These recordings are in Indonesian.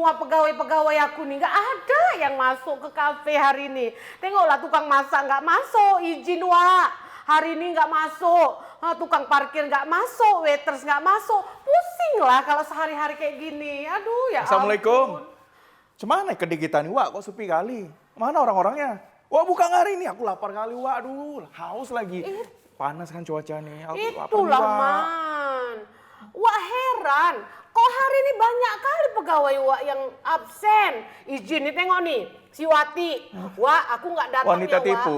semua pegawai-pegawai aku nih, nggak ada yang masuk ke kafe hari ini. Tengoklah tukang masak nggak masuk, izin Wak. Hari ini nggak masuk, tukang parkir nggak masuk, waiters nggak masuk. Pusing lah kalau sehari-hari kayak gini. Aduh ya Assalamualaikum. ampun. Cemana kedigitan nih, Wak? Kok sepi kali? Mana orang-orangnya? Wah, bukan hari ini. Aku lapar kali, Wak. Aduh, haus lagi. Panas kan cuaca nih. Aku lapar nih, Itulah Wak. Man. Wak heran, kok hari ini banyak kali pegawai Wak yang absen. Izin nih tengok nih, si Wati. Wak, aku nggak datang Wanita ya Wak. tipu.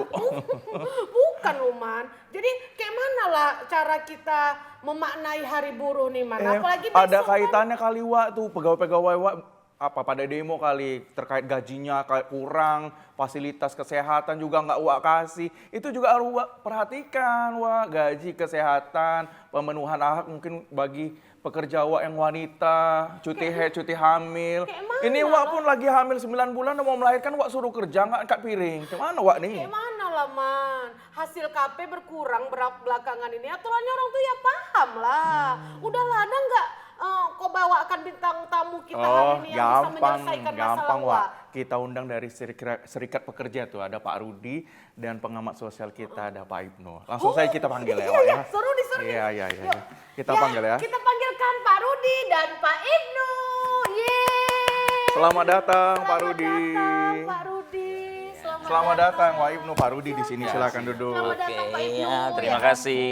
Bukan loh Man. Jadi kayak mana lah cara kita memaknai hari buruh nih Man. Apalagi besok ada kan. kaitannya kali, Wak, tuh pegawai-pegawai, Wak. Apa pada demo kali terkait gajinya kayak kurang, fasilitas kesehatan juga nggak Wak kasih. Itu juga harus Wak perhatikan, Wak. Gaji, kesehatan, pemenuhan hak mungkin bagi pekerja Wak yang wanita, cuti hamil. kayak mana Ini Wak pun lagi hamil 9 bulan mau melahirkan, Wak suruh kerja nggak angkat piring. Gimana Wak nih? Kayak mana lah Man, hasil KP berkurang belakangan ini. Aturannya orang tuh ya paham lah. Udahlah, ada nggak kau bawakan bintang tamu kita hari ini yang bisa menyelesaikan masalah gampang, Wak. Wak? Kita undang dari serikat pekerja tuh, ada Pak Rudi dan pengamat sosial kita ada Pak Ibnu. Langsung saja kita panggil ya, Wak. Iya, Ya. suruh di. Iya. Yuk. Kita panggil ya. Kita panggilkan Pak Rudi dan Pak Ibnu. Yeay. Selamat datang, Pak Rudi. Datang, Pak Rudi. Selamat datang, Pak Ibnu. Pak Rudi di sini, silakan duduk. Selamat datang, Pak Ibnu. Ya, terima kasih.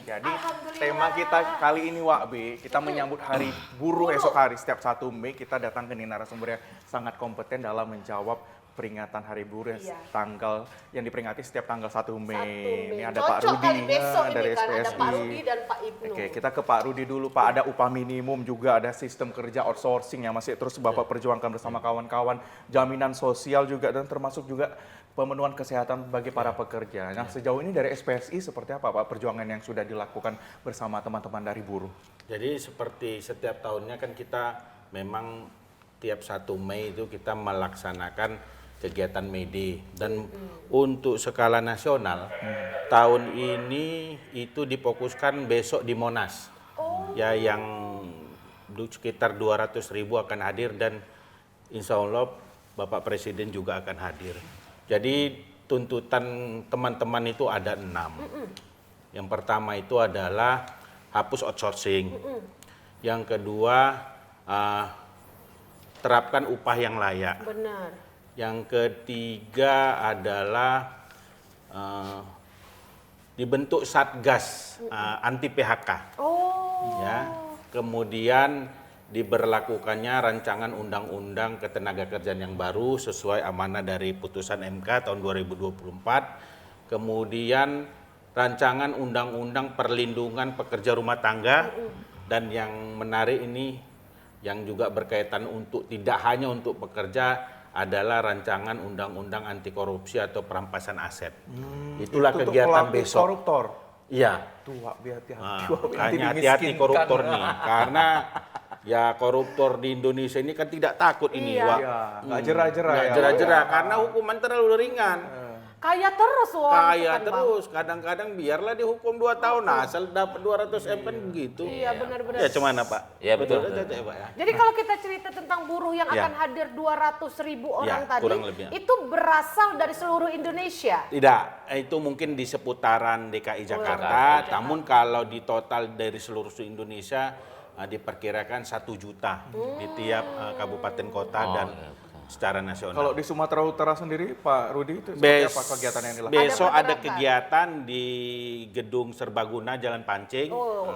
Jadi Alhamdulillah. tema kita kali ini, Wak B, kita menyambut Hari Buruh esok hari. Setiap 1 Mei kita datang ke narasumber yang sangat kompeten dalam menjawab peringatan Hari Buruh Iya. tanggal yang diperingati setiap tanggal 1 Mei. 1 Mei. Ini ada Pak Cocok Rudi kali besok dari ini kan, ada SPSI. Pak Rudi dan Pak Ibnu. Oke, kita ke Pak Rudi dulu, Pak. Ada upah minimum juga, ada sistem kerja outsourcing yang masih terus Bapak perjuangkan bersama kawan-kawan, jaminan sosial juga, dan termasuk juga pemenuhan kesehatan bagi para pekerja. Nah, sejauh ini dari SPSI seperti apa, Pak, perjuangan yang sudah dilakukan bersama teman-teman dari buruh? Jadi seperti setiap tahunnya kan kita memang tiap 1 Mei itu kita melaksanakan kegiatan May Day. Dan untuk skala nasional, tahun ini itu difokuskan besok di Monas. Ya, yang sekitar 200.000 akan hadir dan insya Allah Bapak Presiden juga akan hadir. Jadi tuntutan teman-teman itu ada 6. Yang pertama itu adalah hapus outsourcing. Yang kedua, terapkan upah yang layak. Benar. Yang ketiga adalah dibentuk satgas anti PHK. Oh. Ya. Kemudian diberlakukannya rancangan undang-undang ketenagakerjaan yang baru sesuai amanah dari putusan MK tahun 2024. Kemudian rancangan undang-undang perlindungan pekerja rumah tangga, dan yang menarik ini yang juga berkaitan untuk tidak hanya untuk pekerja adalah rancangan undang-undang anti korupsi atau perampasan aset. Itulah Itu untuk kegiatan pelaku besok. koruptor. Iya. Tuh, Wak, hati-hati. Nah, Wak, nanti makanya hati-hati dimiskinkan. koruptor nih, karena ya koruptor di Indonesia ini kan tidak takut ini, Iya. Wak. Iya, nggak jerah-jerah Nggak ya, jerah-jerah, Wak. karena hukuman terlalu ringan. Kaya terus Wak. Kaya kan, Bang? terus, kadang-kadang biarlah dihukum 2 tahun, asal dapat 200 M kan begitu. Iya, benar-benar. Ya, cuman Pak? Iya, betul. aja, Pak ya. Jadi kalau kita cerita tentang buruh yang Ya. akan hadir 200.000 orang Ya, tadi, kurang lebih. itu berasal dari seluruh Indonesia. Tidak, itu mungkin di seputaran DKI Jakarta, namun kalau di total dari seluruh Indonesia diperkirakan 1 juta di tiap kabupaten kota dan secara nasional. Kalau di Sumatera Utara sendiri, Pak Rudi, itu seperti apa kegiatan yang dilakukan? Besok Ada ada pergerakan. kegiatan di Gedung Serbaguna Jalan Pancing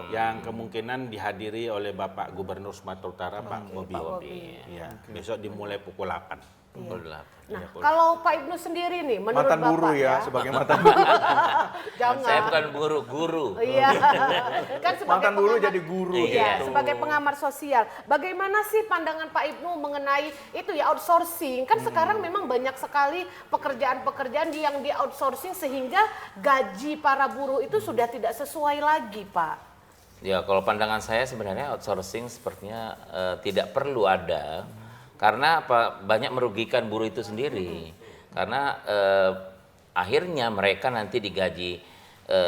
yang kemungkinan dihadiri oleh Bapak Gubernur Sumatera Utara, Pak Bobi. Ya, besok dimulai pukul 8. Pukul 8. Nah, kalau Pak Ibnu sendiri nih, menurut Mantan Bapak buruh ya, sebagai mantan buruh. Jangan. Saya bukan guru. Iya. Kan sebagai Mantan buruh pengamat- jadi guru Iya, gitu. sebagai pengamat sosial. Bagaimana sih pandangan Pak Ibnu mengenai itu ya outsourcing? Kan sekarang memang banyak sekali pekerjaan-pekerjaan yang di outsourcing sehingga gaji para buruh itu sudah tidak sesuai lagi, Pak. Ya, kalau pandangan saya sebenarnya outsourcing sepertinya tidak perlu ada. Karena apa? Banyak merugikan buruh itu sendiri. Karena akhirnya mereka nanti digaji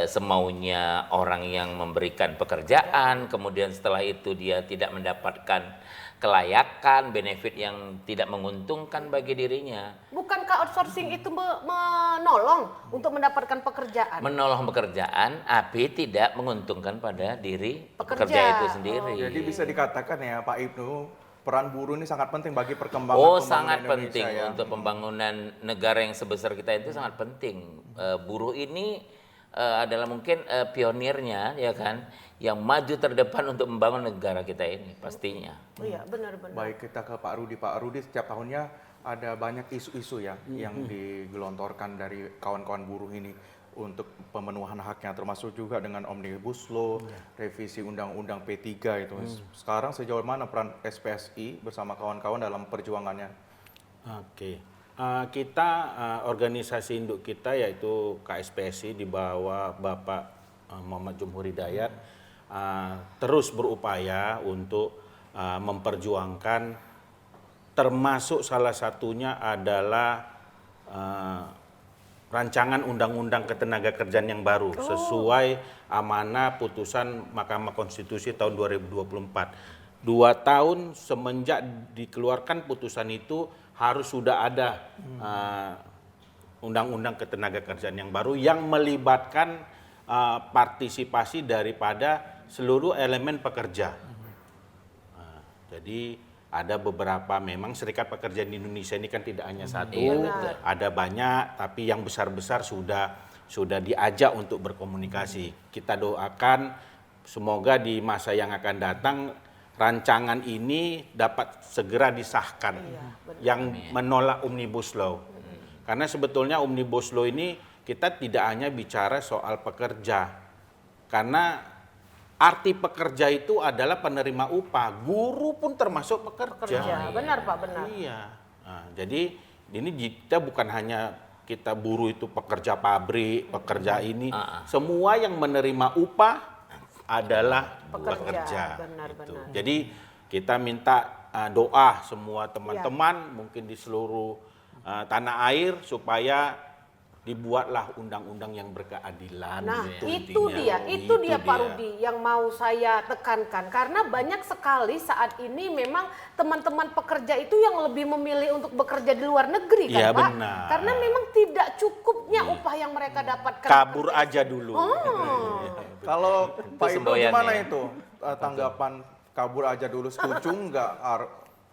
semaunya orang yang memberikan pekerjaan, kemudian setelah itu dia tidak mendapatkan kelayakan, benefit yang tidak menguntungkan bagi dirinya. Bukankah outsourcing itu menolong untuk mendapatkan pekerjaan? Menolong pekerjaan, tapi tidak menguntungkan pada diri Pekerja. pekerja itu sendiri. Jadi bisa dikatakan ya Pak Ibnu, peran buruh ini sangat penting bagi perkembangan Oh, pembangunan sangat Indonesia penting ya. untuk pembangunan negara yang sebesar kita itu sangat penting. Buruh ini adalah mungkin pionirnya, ya kan, yang maju terdepan untuk membangun negara kita ini pastinya. Iya, benar-benar. Baik, kita ke Pak Rudi. Pak Rudi, setiap tahunnya ada banyak isu-isu ya yang digelontorkan dari kawan-kawan buruh ini untuk pemenuhan haknya, termasuk juga dengan Omnibus Law, revisi Undang-Undang P3 itu. Sekarang sejauh mana peran SPSI bersama kawan-kawan dalam perjuangannya? Oke. Kita organisasi induk kita yaitu KSPSI di bawah Bapak Muhammad Jumhur Hidayat terus berupaya untuk memperjuangkan, termasuk salah satunya adalah rancangan undang-undang ketenagakerjaan yang baru sesuai amanah putusan Mahkamah Konstitusi tahun 2024. 2 tahun semenjak dikeluarkan putusan itu harus sudah ada undang-undang ketenagakerjaan yang baru yang melibatkan partisipasi daripada seluruh elemen pekerja. Jadi ada beberapa, memang serikat pekerja di Indonesia ini kan tidak hanya satu, ada banyak, tapi yang besar-besar sudah diajak untuk berkomunikasi. Kita doakan semoga di masa yang akan datang rancangan ini dapat segera disahkan, yang menolak Omnibus Law. Karena sebetulnya Omnibus Law ini kita tidak hanya bicara soal pekerja, karena arti pekerja itu adalah penerima upah, guru pun termasuk pekerja. Benar Pak, benar. Iya. Nah, jadi ini kita bukan hanya kita buruh itu pekerja pabrik, pekerja ini, semua yang menerima upah adalah pekerja. Benar-benar. Jadi kita minta doa semua teman-teman mungkin di seluruh tanah air supaya dibuatlah undang-undang yang berkeadilan. Nah, gitu intinya. itu dia Pak Rudi yang mau saya tekankan, karena banyak sekali saat ini memang teman-teman pekerja itu yang lebih memilih untuk bekerja di luar negeri kan Iya, Pak? benar. Karena memang tidak cukupnya upah yang mereka dapatkan. Kabur aja dulu. Kalau Pak Ibnu semboyannya gimana ya. itu tanggapan kabur aja dulu, setuju nggak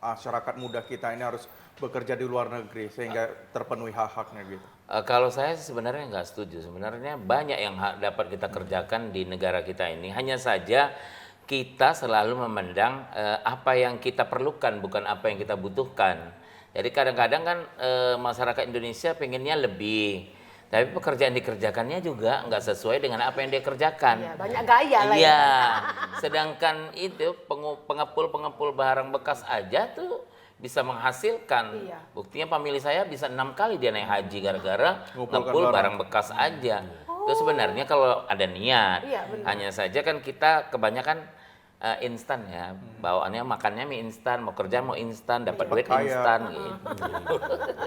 masyarakat muda kita ini harus bekerja di luar negeri sehingga terpenuhi hak-haknya gitu? Kalau saya sebenarnya nggak setuju. Sebenarnya banyak yang dapat kita kerjakan di negara kita ini. Hanya saja kita selalu memandang apa yang kita perlukan, bukan apa yang kita butuhkan. Jadi kadang-kadang kan masyarakat Indonesia pengennya lebih, tapi pekerjaan dikerjakannya juga nggak sesuai dengan apa yang dia kerjakan. Ya, banyak gaya lah Iya. ya. Sedangkan itu pengepul barang bekas aja tuh bisa menghasilkan. Iya. Buktinya famili saya bisa 6 kali dia naik haji gara-gara Ngumpulkan ngepul barang. barang bekas aja. Itu sebenarnya kalau ada niat. Iya, benar. Hanya saja kan kita kebanyakan instan ya. Bawaannya makannya mie instan, mau kerja mau instan, dapat duit Kaya. instan gitu.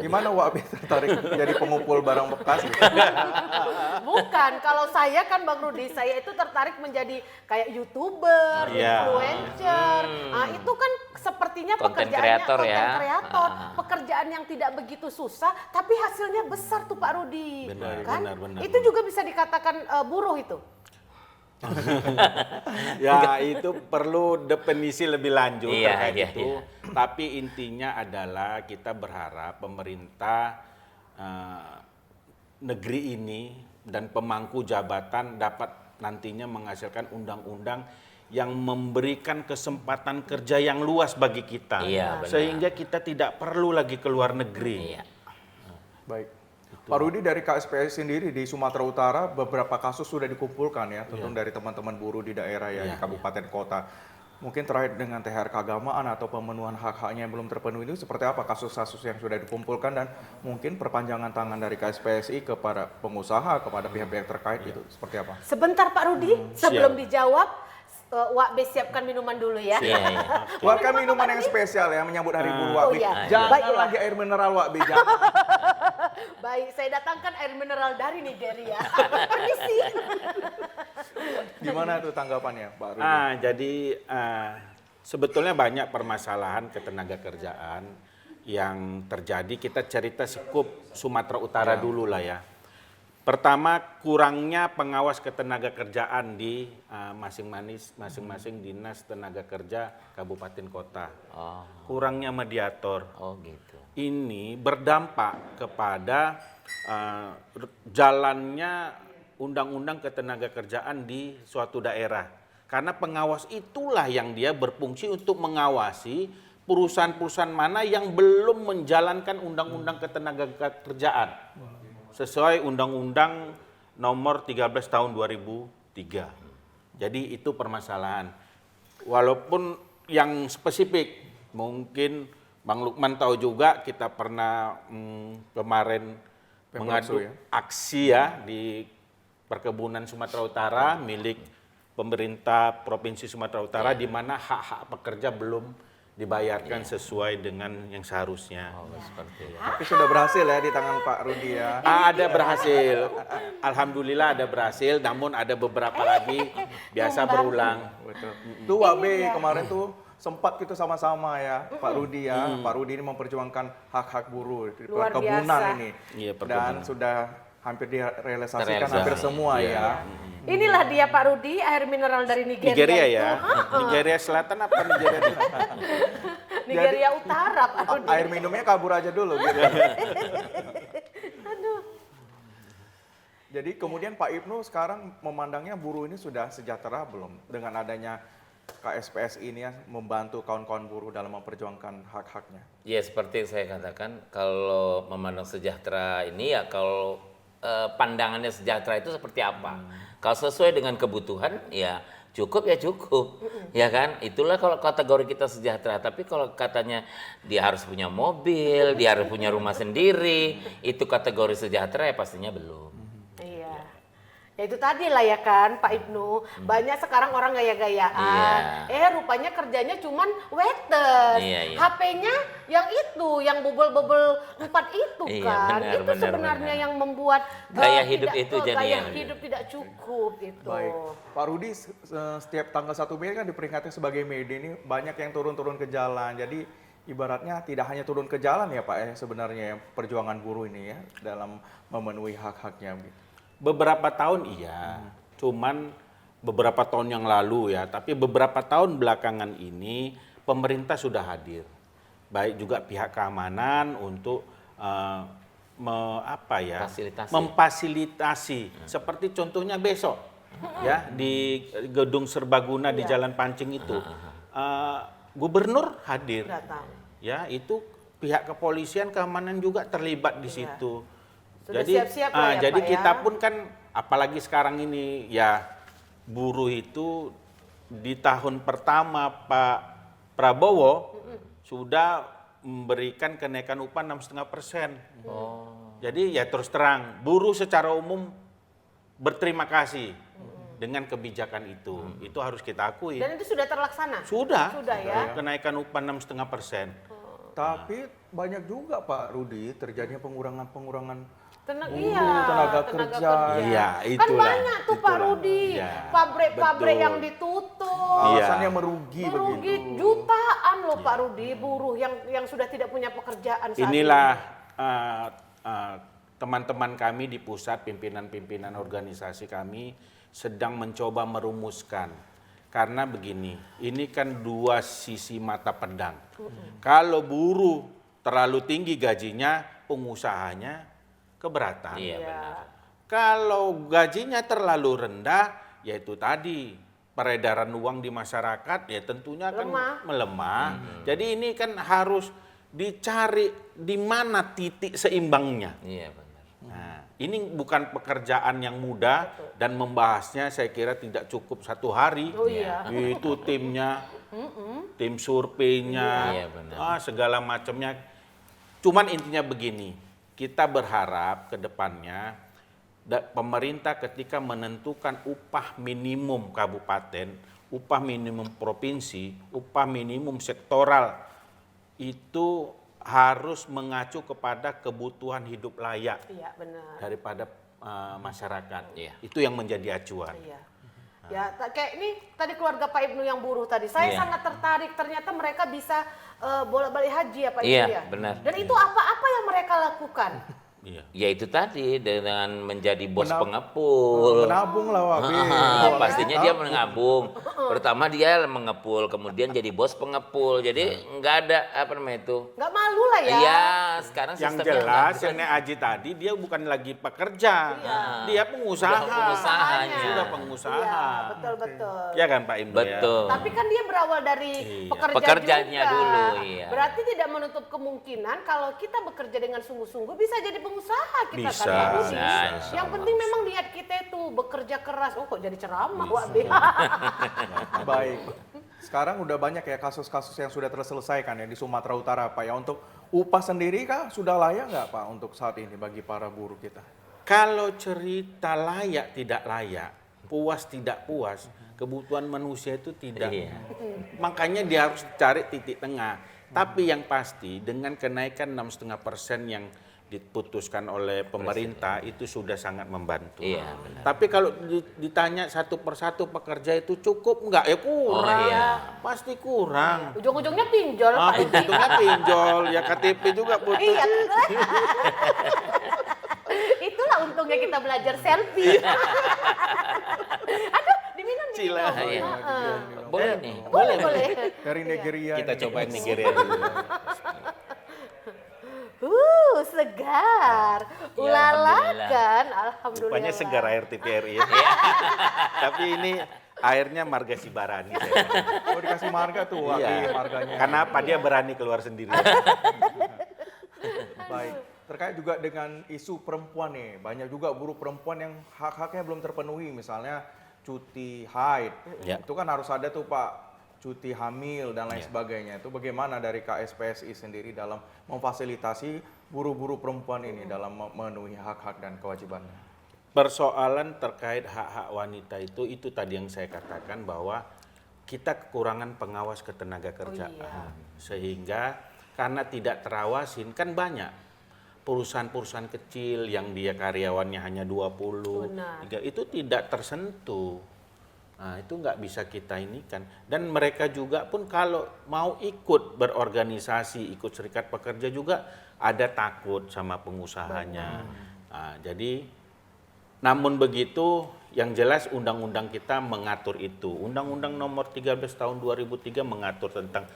Gimana Wak tertarik jadi pengumpul barang bekas gitu? Bukan, kalau saya kan Bang Rudi, saya itu tertarik menjadi kayak YouTuber, Iya. influencer. Nah, itu kan sepertinya Content pekerjaannya creator ya. content creator, pekerjaan yang tidak begitu susah, tapi hasilnya besar tuh Pak Rudi. Benar, kan? benar. Itu juga bisa dikatakan buruh itu. Ya itu perlu definisi lebih lanjut Iya, terkait iya, itu. iya. Tapi intinya adalah kita berharap pemerintah negeri ini dan pemangku jabatan dapat nantinya menghasilkan undang-undang yang memberikan kesempatan kerja yang luas bagi kita. Iya, benar. Sehingga kita tidak perlu lagi ke luar negeri. Iya. Baik. Pak Rudi, dari KSPSI sendiri di Sumatera Utara beberapa kasus sudah dikumpulkan ya, tentu dari teman-teman buruh di daerah ya, di kabupaten kota. Mungkin terkait dengan THR keagamaan atau pemenuhan hak-haknya yang belum terpenuhi itu seperti apa kasus-kasus yang sudah dikumpulkan, dan mungkin perpanjangan tangan dari KSPSI kepada pengusaha, kepada pihak-pihak terkait itu seperti apa? Sebentar Pak Rudi, sebelum dijawab, Wak B siapkan minuman dulu ya. Iya, iya. Buatkan minuman yang spesial ya menyambut Hari Buruh Wak B. iya. Jangan Baiklah. lagi air mineral Wak B, jangan. Baik, saya datangkan air mineral dari Nigeria. Permisi. Gimana tuh tanggapannya, Pak Rudi? Jadi sebetulnya banyak permasalahan ketenagakerjaan yang terjadi. Kita cerita skup Sumatera Utara dulu lah ya. Pertama, kurangnya pengawas ketenagakerjaan di masing-masing dinas tenaga kerja kabupaten kota. Oh, Kurangnya mediator. oh gitu. Ini berdampak kepada jalannya undang-undang ketenagakerjaan di suatu daerah. Karena pengawas itulah yang dia berfungsi untuk mengawasi perusahaan-perusahaan mana yang belum menjalankan undang-undang ketenagakerjaan sesuai Undang-Undang Nomor 13 Tahun 2003. Jadi itu permasalahan. Walaupun yang spesifik, mungkin Bang Lukman tahu juga kita pernah kemarin mengadu ya? aksi ya di perkebunan Sumatera Utara milik pemerintah Provinsi Sumatera Utara di mana hak-hak pekerja belum dibayarkan sesuai dengan yang seharusnya. Oh, seperti itu. Tapi sudah berhasil ya di tangan Pak Rudi ya. Ada berhasil, alhamdulillah ada berhasil, namun ada beberapa lagi biasa berulang. Betul. Tuh Wabe kemarin tuh sempat gitu sama-sama ya Pak Rudi ya. Pak Rudi ini memperjuangkan hak-hak buruh di Luar perkebunan biasa. ini. Iya, Dan perkebunan. sudah hampir direalisasikan Terrealisasi. hampir semua ya. Inilah dia Pak Rudi, air mineral dari Nigeria. Nigeria itu. ya, Nigeria Selatan apa Nigeria? Nigeria Utara Pak Rudi. Air minumnya kabur aja dulu gitu. Jadi kemudian Pak Ibnu sekarang memandangnya buruh ini sudah sejahtera belum dengan adanya KSPS ini ya membantu kawan-kawan buruh dalam memperjuangkan hak-haknya. Ya seperti yang saya katakan, kalau memandang sejahtera ini ya kalau pandangannya sejahtera itu seperti apa? Kalau sesuai dengan kebutuhan ya cukup ya cukup, ya kan? Itulah kalau kategori kita sejahtera. Tapi kalau katanya dia harus punya mobil, dia harus punya rumah sendiri, itu kategori sejahtera ya pastinya belum. Iya. Ya itu tadi lah ya kan Pak Ibnu, banyak sekarang orang gaya-gayaan. Rupanya kerjanya cuman waiters. Iya, iya. HP-nya yang itu, yang bobol-bobol 4 itu Iya, kan. benar, Itu benar, sebenarnya benar. yang membuat Gaya hidup itu jadi gaya yang- hidup tidak cukup gitu. Baik, Pak Rudi setiap tanggal 1 Mei kan diperingati sebagai May Day ini banyak yang turun-turun ke jalan. Jadi ibaratnya tidak hanya turun ke jalan ya Pak ya sebenarnya ya, perjuangan buruh ini ya dalam memenuhi hak-haknya gitu. Beberapa tahun iya, cuman beberapa tahun yang lalu ya, tapi beberapa tahun belakangan ini pemerintah sudah hadir, baik juga pihak keamanan untuk Fasilitasi. memfasilitasi, seperti contohnya besok ya di Gedung Serbaguna di Jalan Pancing itu, gubernur hadir, Datang. ya itu pihak kepolisian keamanan juga terlibat di situ. Sudah siap-siap lah ya, jadi Pak, kita ya. pun kan apalagi sekarang ini ya buruh itu di tahun pertama Pak Prabowo sudah memberikan kenaikan upah 6,5%. Jadi ya terus terang buruh secara umum berterima kasih dengan kebijakan itu. Itu harus kita akui. Dan itu sudah terlaksana? Sudah ya. kenaikan upah 6,5%. Tapi banyak juga Pak Rudi terjadinya pengurangan Tenaga kerja. Iya, Kan itulah. banyak tuh Pak Rudi, Iya, pabrik-pabrik betul. yang ditutup. Alasannya merugi Merugi begitu. jutaan loh Pak Rudi, buruh yang sudah tidak punya pekerjaan saat Inilah ini. teman-teman kami di pusat, pimpinan-pimpinan organisasi kami sedang mencoba merumuskan. Karena begini, ini kan dua sisi mata pedang. Kalau buruh terlalu tinggi gajinya, pengusahanya keberatan. Iya benar. Kalau gajinya terlalu rendah, yaitu tadi peredaran uang di masyarakat ya tentunya akan melemah. Jadi ini kan harus dicari di mana titik seimbangnya. Iya benar. Nah, ini bukan pekerjaan yang mudah dan membahasnya saya kira tidak cukup 1 hari. Oh iya. Itu timnya, tim surveinya, Iya, benar. segala macamnya. Cuman intinya begini, kita berharap ke depannya pemerintah ketika menentukan upah minimum kabupaten, upah minimum provinsi, upah minimum sektoral itu harus mengacu kepada kebutuhan hidup layak Iya, benar. daripada masyarakat. Iya. Itu yang menjadi acuan. Iya. Ya, kayak ini tadi keluarga Pak Ibnu yang buruh tadi. Saya Iya. sangat tertarik. Ternyata mereka bisa bolak-balik haji ya Pak Ibnu Iya, ya. benar. Dan itu apa-apa yang mereka lakukan? Iya. Ya itu tadi dengan menjadi bos pengepul. Menabung lah Wak Be. Pastinya dia mengabung. Pertama dia mengepul, kemudian jadi bos pengepul. Jadi nggak ada apa namanya itu. Nggak malu lah ya. Iya, sekarang Yang sistemnya jelas nggak- yang Nek Aji tadi dia bukan lagi pekerja, dia pengusaha. Sudah pengusahanya. Sudah pengusaha. Iya, betul-betul. Ya kan Pak Imdo ya? Betul. Tapi kan dia berawal dari Iya. pekerja Pekerjanya juga. dulu, iya. Berarti tidak menutup kemungkinan kalau kita bekerja dengan sungguh-sungguh bisa jadi pengusaha kita Bisa, kan Pak Budi. bisa, Yang penting memang niat kita itu bekerja keras. Oh kok jadi ceramah Wak Be. Baik. Sekarang udah banyak ya kasus-kasus yang sudah terselesaikan ya di Sumatera Utara Pak ya. Untuk upah sendiri kah sudah layak nggak Pak untuk saat ini bagi para buruh kita? Kalau cerita layak tidak layak, puas tidak puas, kebutuhan manusia itu tidak. Iya. Makanya dia harus cari titik tengah. Tapi yang pasti dengan kenaikan 6,5% yang diputuskan oleh pemerintah itu sudah sangat membantu. Iya, benar. Tapi kalau ditanya satu persatu pekerja itu cukup enggak? Ya kurang. Oh, iya. Pasti kurang. Ujung-ujungnya pinjol Ah, Pak Budi. untungnya pinjol, ya KTP juga putus. Iya. Itulah untungnya kita belajar selfie. Aduh, diminum. Cila. Iya. Heeh. Boleh nih. Boleh, boleh. Dari Nigeria. Kita ini. cobain Nigeria dulu. Segar. Ya, Ulala alhamdulillah. kan, alhamdulillah. Rupanya segar air TVRI ya. Tapi ini airnya marga Sibarani. Oh dikasih marga tuh Wak Be, Iya. marganya. Kenapa dia berani keluar sendiri? Baik. Terkait juga dengan isu perempuan nih, banyak juga buruh perempuan yang hak-haknya belum terpenuhi, misalnya cuti haid. Ya. Itu kan harus ada tuh Pak, cuti hamil dan lain sebagainya. Itu bagaimana dari KSPSI sendiri dalam memfasilitasi buruh-buruh perempuan ini dalam memenuhi hak-hak dan kewajibannya? Persoalan terkait hak-hak wanita itu tadi yang saya katakan bahwa kita kekurangan pengawas ketenaga kerjaan. Sehingga karena tidak terawasin kan banyak perusahaan-perusahaan kecil yang dia karyawannya hanya 20, Benar. itu tidak tersentuh. Nah, itu nggak bisa kita ini kan. Dan mereka juga pun kalau mau ikut berorganisasi, ikut serikat pekerja juga ada takut sama pengusahanya. Nah, jadi, namun begitu, yang jelas undang-undang kita mengatur itu. Undang-undang nomor 13 tahun 2003 mengatur tentang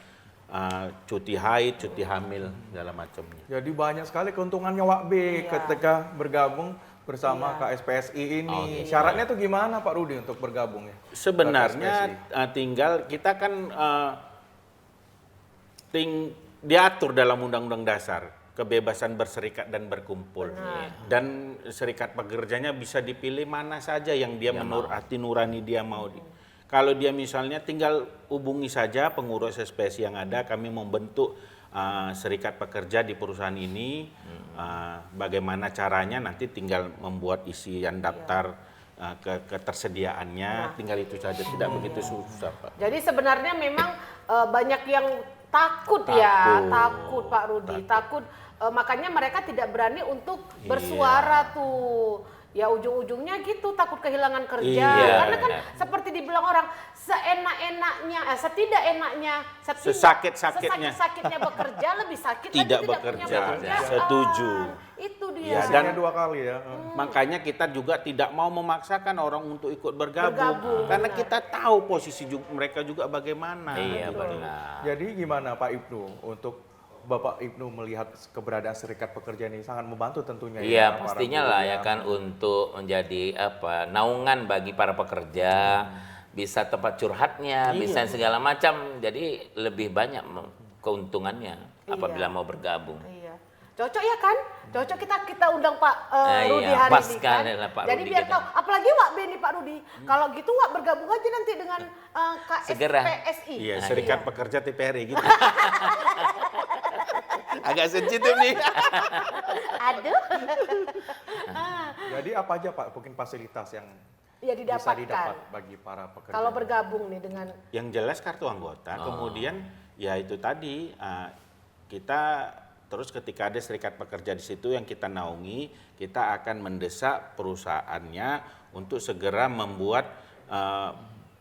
cuti haid, cuti hamil, segala macamnya. Jadi banyak sekali keuntungannya Wak Be ketika bergabung bersama KSPSI ini. Syaratnya tuh gimana Pak Rudi untuk bergabung ya? Sebenarnya tinggal kita kan diatur dalam Undang-Undang Dasar kebebasan berserikat dan berkumpul. Dan serikat pekerjanya bisa dipilih mana saja yang dia menurut hati nurani dia mau. Kalau dia misalnya tinggal hubungi saja pengurus SPSI yang ada, kami membentuk serikat pekerja di perusahaan ini. Bagaimana caranya nanti tinggal membuat isian daftar ketersediaannya, tinggal itu saja, tidak begitu susah Pak. Jadi sebenarnya memang banyak yang takut ya, takut Pak Rudi, takut makanya mereka tidak berani untuk bersuara tuh. Ya ujung-ujungnya gitu, takut kehilangan kerja. Iya, Karena kan seperti dibilang orang, seenak-enaknya, setidak-enaknya, Sesakit-sakitnya. sesakit-sakitnya bekerja, lebih sakit Tidak lagi tidak punya bekerja. pekerjaan. Setuju. Itu dia. Ya, Dan dan- 2 kali ya. Makanya kita juga tidak mau memaksakan orang untuk ikut bergabung, karena benar. kita tahu posisi mereka juga bagaimana. Iya, gitu. benar. Jadi gimana Pak Ibnu untuk Bapak Ibnu melihat keberadaan serikat pekerja ini sangat membantu tentunya Iya, para pastinya buruh lah yang- ya kan untuk menjadi naungan bagi para pekerja, bisa tempat curhatnya, bisa segala macam. Jadi lebih banyak keuntungannya apabila mau bergabung. Iya. Cocok ya kan? Cocok kita undang Pak Rudi Iya, hari pas ini kan. sekali lah Pak Jadi Rudi biar kita. tahu, apalagi Wak Beni Pak Rudi. Kalau gitu Wak bergabung aja nanti dengan Segera. KSPSI. Iya, serikat pekerja TPRI gitu. Agak sensitif nih. Aduh. Jadi apa aja Pak mungkin fasilitas yang Ya bisa didapatkan. didapat bagi para pekerja? Kalau bergabung nih dengan Yang jelas kartu anggota, kemudian ya itu tadi kita terus ketika ada serikat pekerja di situ yang kita naungi, kita akan mendesak perusahaannya untuk segera membuat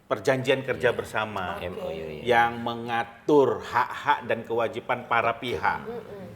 perjanjian kerja bersama MOU ya. yang mengatur hak-hak dan kewajiban para pihak.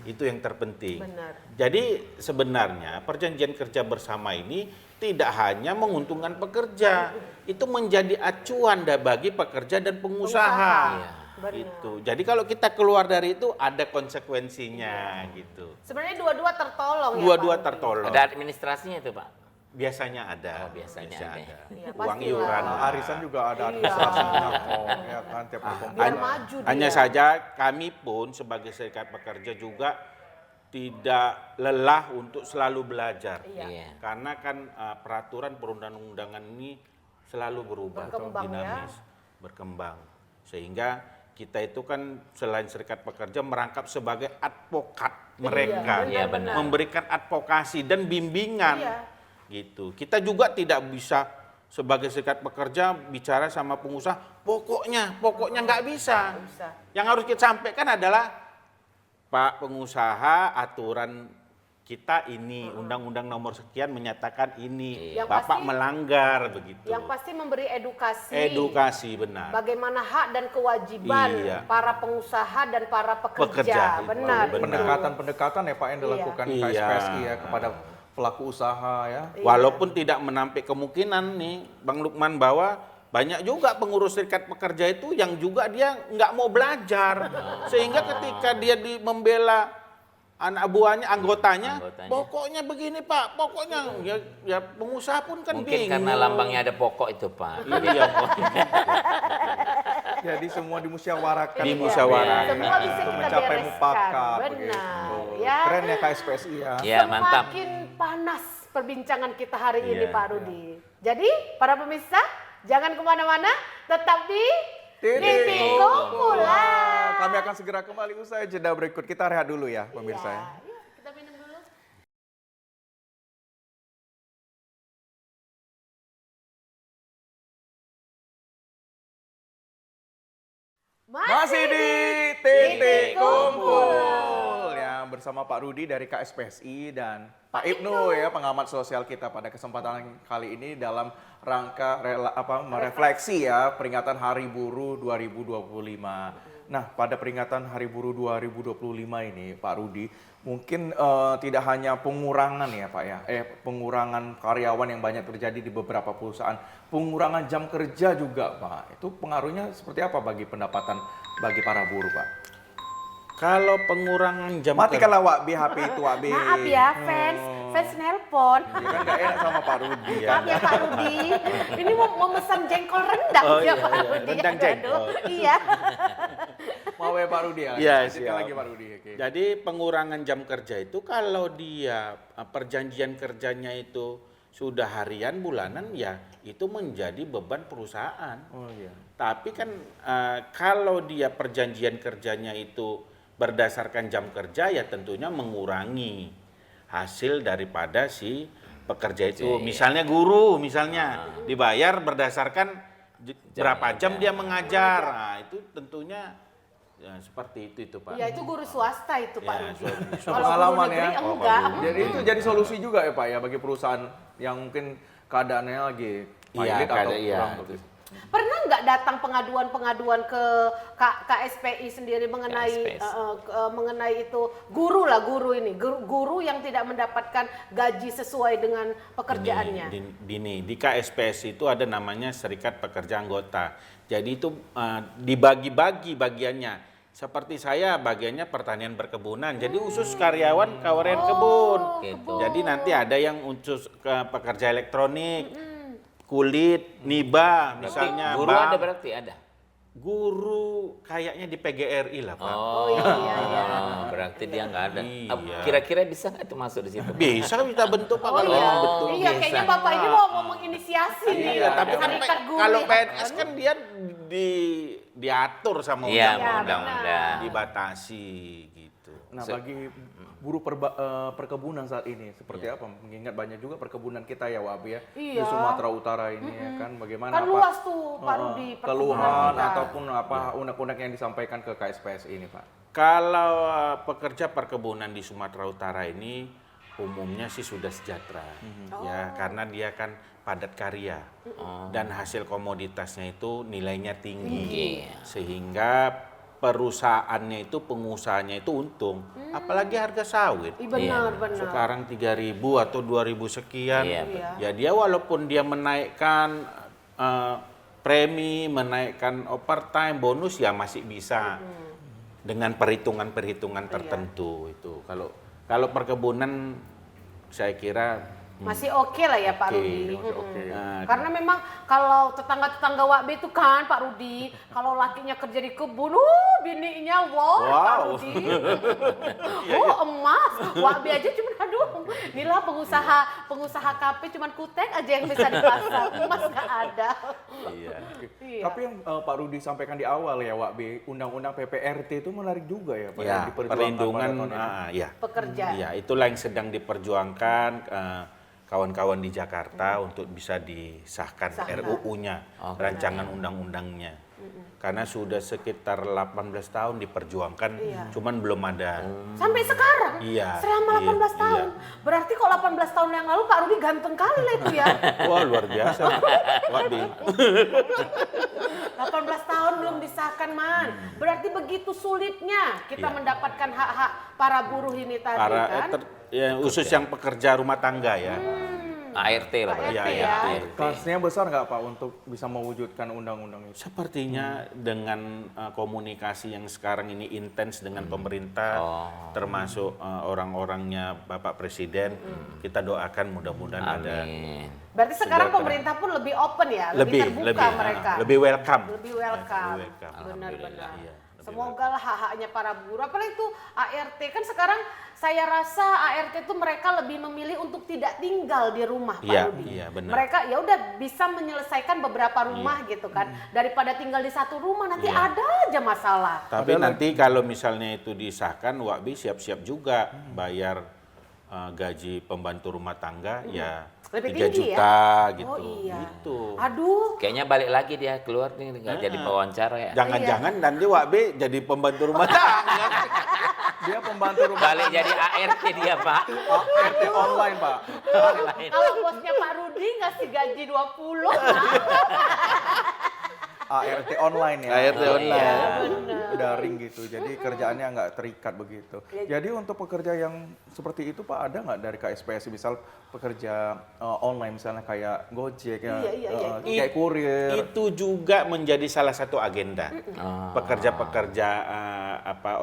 Itu yang terpenting. Benar. Jadi sebenarnya perjanjian kerja bersama ini tidak hanya menguntungkan pekerja, itu menjadi acuan bagi pekerja dan pengusaha. Iya. Benar. Itu. Jadi kalau kita keluar dari itu ada konsekuensinya gitu. Sebenarnya dua-dua tertolong ya, Dua-dua Pak. tertolong. Ada administrasinya itu Pak. Biasanya ada. Oh, biasanya ada. Iya, Uang pastilah. iuran. Arisan juga ada Iya. administrasinya kok, ya kan tiap perkumpulan. Biar maju dia. Hanya saja kami pun sebagai serikat pekerja juga tidak lelah untuk selalu belajar. Iya. Karena kan peraturan perundang-undangan ini selalu berubah, Berkembang, dinamis, berkembang. Sehingga kita itu kan selain serikat pekerja merangkap sebagai advokat mereka, Iya, benar. memberikan advokasi dan bimbingan. Iya. Gitu. Kita juga tidak bisa sebagai serikat pekerja bicara sama pengusaha, pokoknya nggak bisa. Bisa. Yang harus kita sampaikan adalah Pak pengusaha, aturan kita ini, undang-undang nomor sekian menyatakan ini, Yang Bapak pasti- melanggar begitu. Yang pasti memberi edukasi. Edukasi benar. Bagaimana hak dan kewajiban Iya. para pengusaha dan para pekerja. Pekerja, itu Benar. benar. Pendekatan-pendekatan ya Pak yang dilakukan Iya. KSPSI ya kepada pelaku usaha ya. Walaupun tidak menampik kemungkinan nih, Bang Lukman, bahwa banyak juga pengurus serikat pekerja itu yang juga dia nggak mau belajar. Sehingga ketika dia membela anak buahnya, anggotanya, pokoknya begini Pak, pokoknya ya pengusaha pun kan Mungkin bingung. karena lambangnya ada pokok itu Pak. Iya, Pak. Jadi semua dimusyawarahkan. Dimusyawarahkan. Semua bisa Untuk kita mencapai bereskan. mufakat. Benar. begitu. Ya. Keren ya KSPSI ya. Ya mantap. Semakin panas perbincangan kita hari ini Iya, Pak Rudi. Jadi para pemirsa jangan kemana-mana, tetap di Titik Kumpulan. Kami akan segera kembali usai jeda berikut. Kita rehat dulu ya pemirsa ya. Iya, yuk, kita minum dulu. Masih di Titik Titik Kumpul ya bersama Pak Rudi dari KSPSI dan Pak Ibnu ya pengamat sosial kita pada kesempatan kali ini dalam rangka merefleksi ya peringatan Hari Buruh 2025. Nah, pada peringatan Hari Buruh 2025 ini Pak Rudi mungkin tidak hanya pengurangan ya Pak ya, pengurangan karyawan yang banyak terjadi di beberapa perusahaan, pengurangan jam kerja juga Pak. Itu pengaruhnya seperti apa bagi pendapatan bagi para buruh Pak? Kalau pengurangan jam Matikanlah Wak B HP itu Wak B. Maaf ya fans nelpon. Ya kan gak enak sama Pak Rudi ya. Maaf ya Pak Rudi. Ini mau memesan jengkol rendang Oh, ya iya, Pak iya. Rudi. Rendang Aduh, jengkol. Iya. Mau ya Pak Rudi ya. Iya, Lanjutkan siap. lagi Pak Rudi. Oke. Jadi pengurangan jam kerja itu kalau dia perjanjian kerjanya itu sudah harian bulanan ya itu menjadi beban perusahaan. Oh iya. Tapi kan kalau dia perjanjian kerjanya itu berdasarkan jam kerja ya tentunya mengurangi hasil daripada si pekerja itu. Misalnya guru misalnya dibayar berdasarkan berapa jam dia mengajar. Nah, itu tentunya ya, seperti itu Pak. Ya itu guru swasta itu Pak Ya, Rudi. swasta. Kalau guru Pengalaman negeri ya. enggak. Jadi itu jadi solusi juga ya Pak ya bagi perusahaan yang mungkin keadaannya lagi pilot atau kurang begitu. Pernah nggak datang pengaduan-pengaduan ke KSPI sendiri mengenai KSPS. mengenai itu guru ini guru yang tidak mendapatkan gaji sesuai dengan pekerjaannya. Di KSPS itu ada namanya Serikat Pekerja Anggota. Jadi itu dibagi-bagi bagiannya. Seperti saya bagiannya pertanian perkebunan. Jadi khusus karyawan kebun. Gitu. Jadi nanti ada yang khusus ke pekerja elektronik, kulit, niba, misalnya. Guru bank. ada berarti ada. Guru kayaknya di PGRI lah Pak. Oh, iya. Berarti dia nggak ada. Iya. Kira-kira bisa nggak itu masuk di situ? Bisa kita bentuk Pak Oh kalau iya, memang betul. iya kayaknya Bapak ini mau menginisiasi nih. Iya, tapi kan Serikat guru kalau ya. PNS kan dia diatur sama Iya, undang-undang, undang-undang. dibatasi gitu. Nah, bagi buruh perkebunan saat ini seperti apa? Mengingat banyak juga perkebunan kita ya, Wak Abi ya, di Iya. Sumatera Utara ini ya kan. Bagaimana Kan luas tuh Pak Rudi perkebunan keluhan kita. ataupun apa unek-unek yang disampaikan ke KSPS ini, Pak? Kalau pekerja perkebunan di Sumatera Utara ini umumnya sih sudah sejahtera, ya karena dia kan padat karya dan hasil komoditasnya itu nilainya tinggi, sehingga perusahaannya itu pengusahanya itu untung, apalagi harga sawit. Benar. Sekarang 3.000 atau 2.000 sekian, Iya, ya dia walaupun dia menaikkan premi, menaikkan overtime, bonus ya masih bisa dengan perhitungan-perhitungan tertentu itu. Kalau perkebunan saya kira Masih oke lah ya Pak Oke, Rudi. masih oke. Nah, Karena memang kalau tetangga-tetangga Wakbe itu kan Pak Rudi, kalau lakinya kerja di kebun, bininya Pak Rudi. Emas. Wakbe aja cuma aduh, inilah pengusaha kafe cuma kutek aja yang bisa dipasang, emas nggak ada. iya. Iya. Tapi yang Pak Rudi sampaikan di awal ya, Wak B, undang-undang PPRT itu menarik juga ya, Pak. Ya, yang diperjuangkan perlindungan, pada tahun ini. ya. Pekerja. Iya, itulah yang sedang diperjuangkan kawan-kawan di Jakarta untuk bisa disahkan RUU-nya, rancangan undang-undangnya. Karena sudah sekitar 18 tahun diperjuangkan, cuman belum ada. Sampai sekarang? Iya, Selama 18 iya, tahun? Berarti kok 18 tahun yang lalu Pak Rudi ganteng kali lah itu ya? Wah, luar biasa. Wabi. 18 tahun belum disahkan, Man. Berarti begitu sulitnya kita mendapatkan hak-hak para buruh ini tadi kan? Khusus yang pekerja rumah tangga ya. ART lah. ART Iya, ya. Kasusnya besar nggak Pak untuk bisa mewujudkan undang-undang itu? Sepertinya dengan komunikasi yang sekarang ini intens dengan pemerintah, termasuk orang-orangnya Bapak Presiden, kita doakan mudah-mudahan ada. Amin. Berarti sekarang pemerintah pun lebih open ya, lebih terbuka mereka. lebih welcome. Lebih welcome. Lebih welcome. Benar-benar. Iya, Semoga lah hak-haknya para buruh. Apalagi itu ART kan sekarang saya rasa ART itu mereka lebih memilih untuk tidak tinggal di rumah, Pak Iya, Rudi. iya, benar. Mereka ya udah bisa menyelesaikan beberapa rumah gitu kan, daripada tinggal di satu rumah nanti Iya. ada aja masalah. Tapi nanti kalau misalnya itu disahkan, Wakbi siap-siap juga bayar gaji pembantu rumah tangga ya Lebih 3 tinggi juta gitu. Oh iya. Gitu. Aduh, Kayaknya balik lagi dia keluar nih nggak jadi pewawancara ya. Jangan-jangan nanti Wakbi jadi pembantu rumah tangga. Dia pembantu rumah Balik jadi ART dia, Pak. RT online, Pak. kalau bosnya Pak Rudi ngasih gaji 20, nah. ART online ya. ART online. Iya, Daring gitu. Jadi kerjaannya nggak terikat begitu. Jadi untuk pekerja yang seperti itu Pak, ada nggak dari KSPS misal pekerja online misalnya kayak Gojek ya, Iya. kayak kurir. Itu juga menjadi salah satu agenda pekerja-pekerja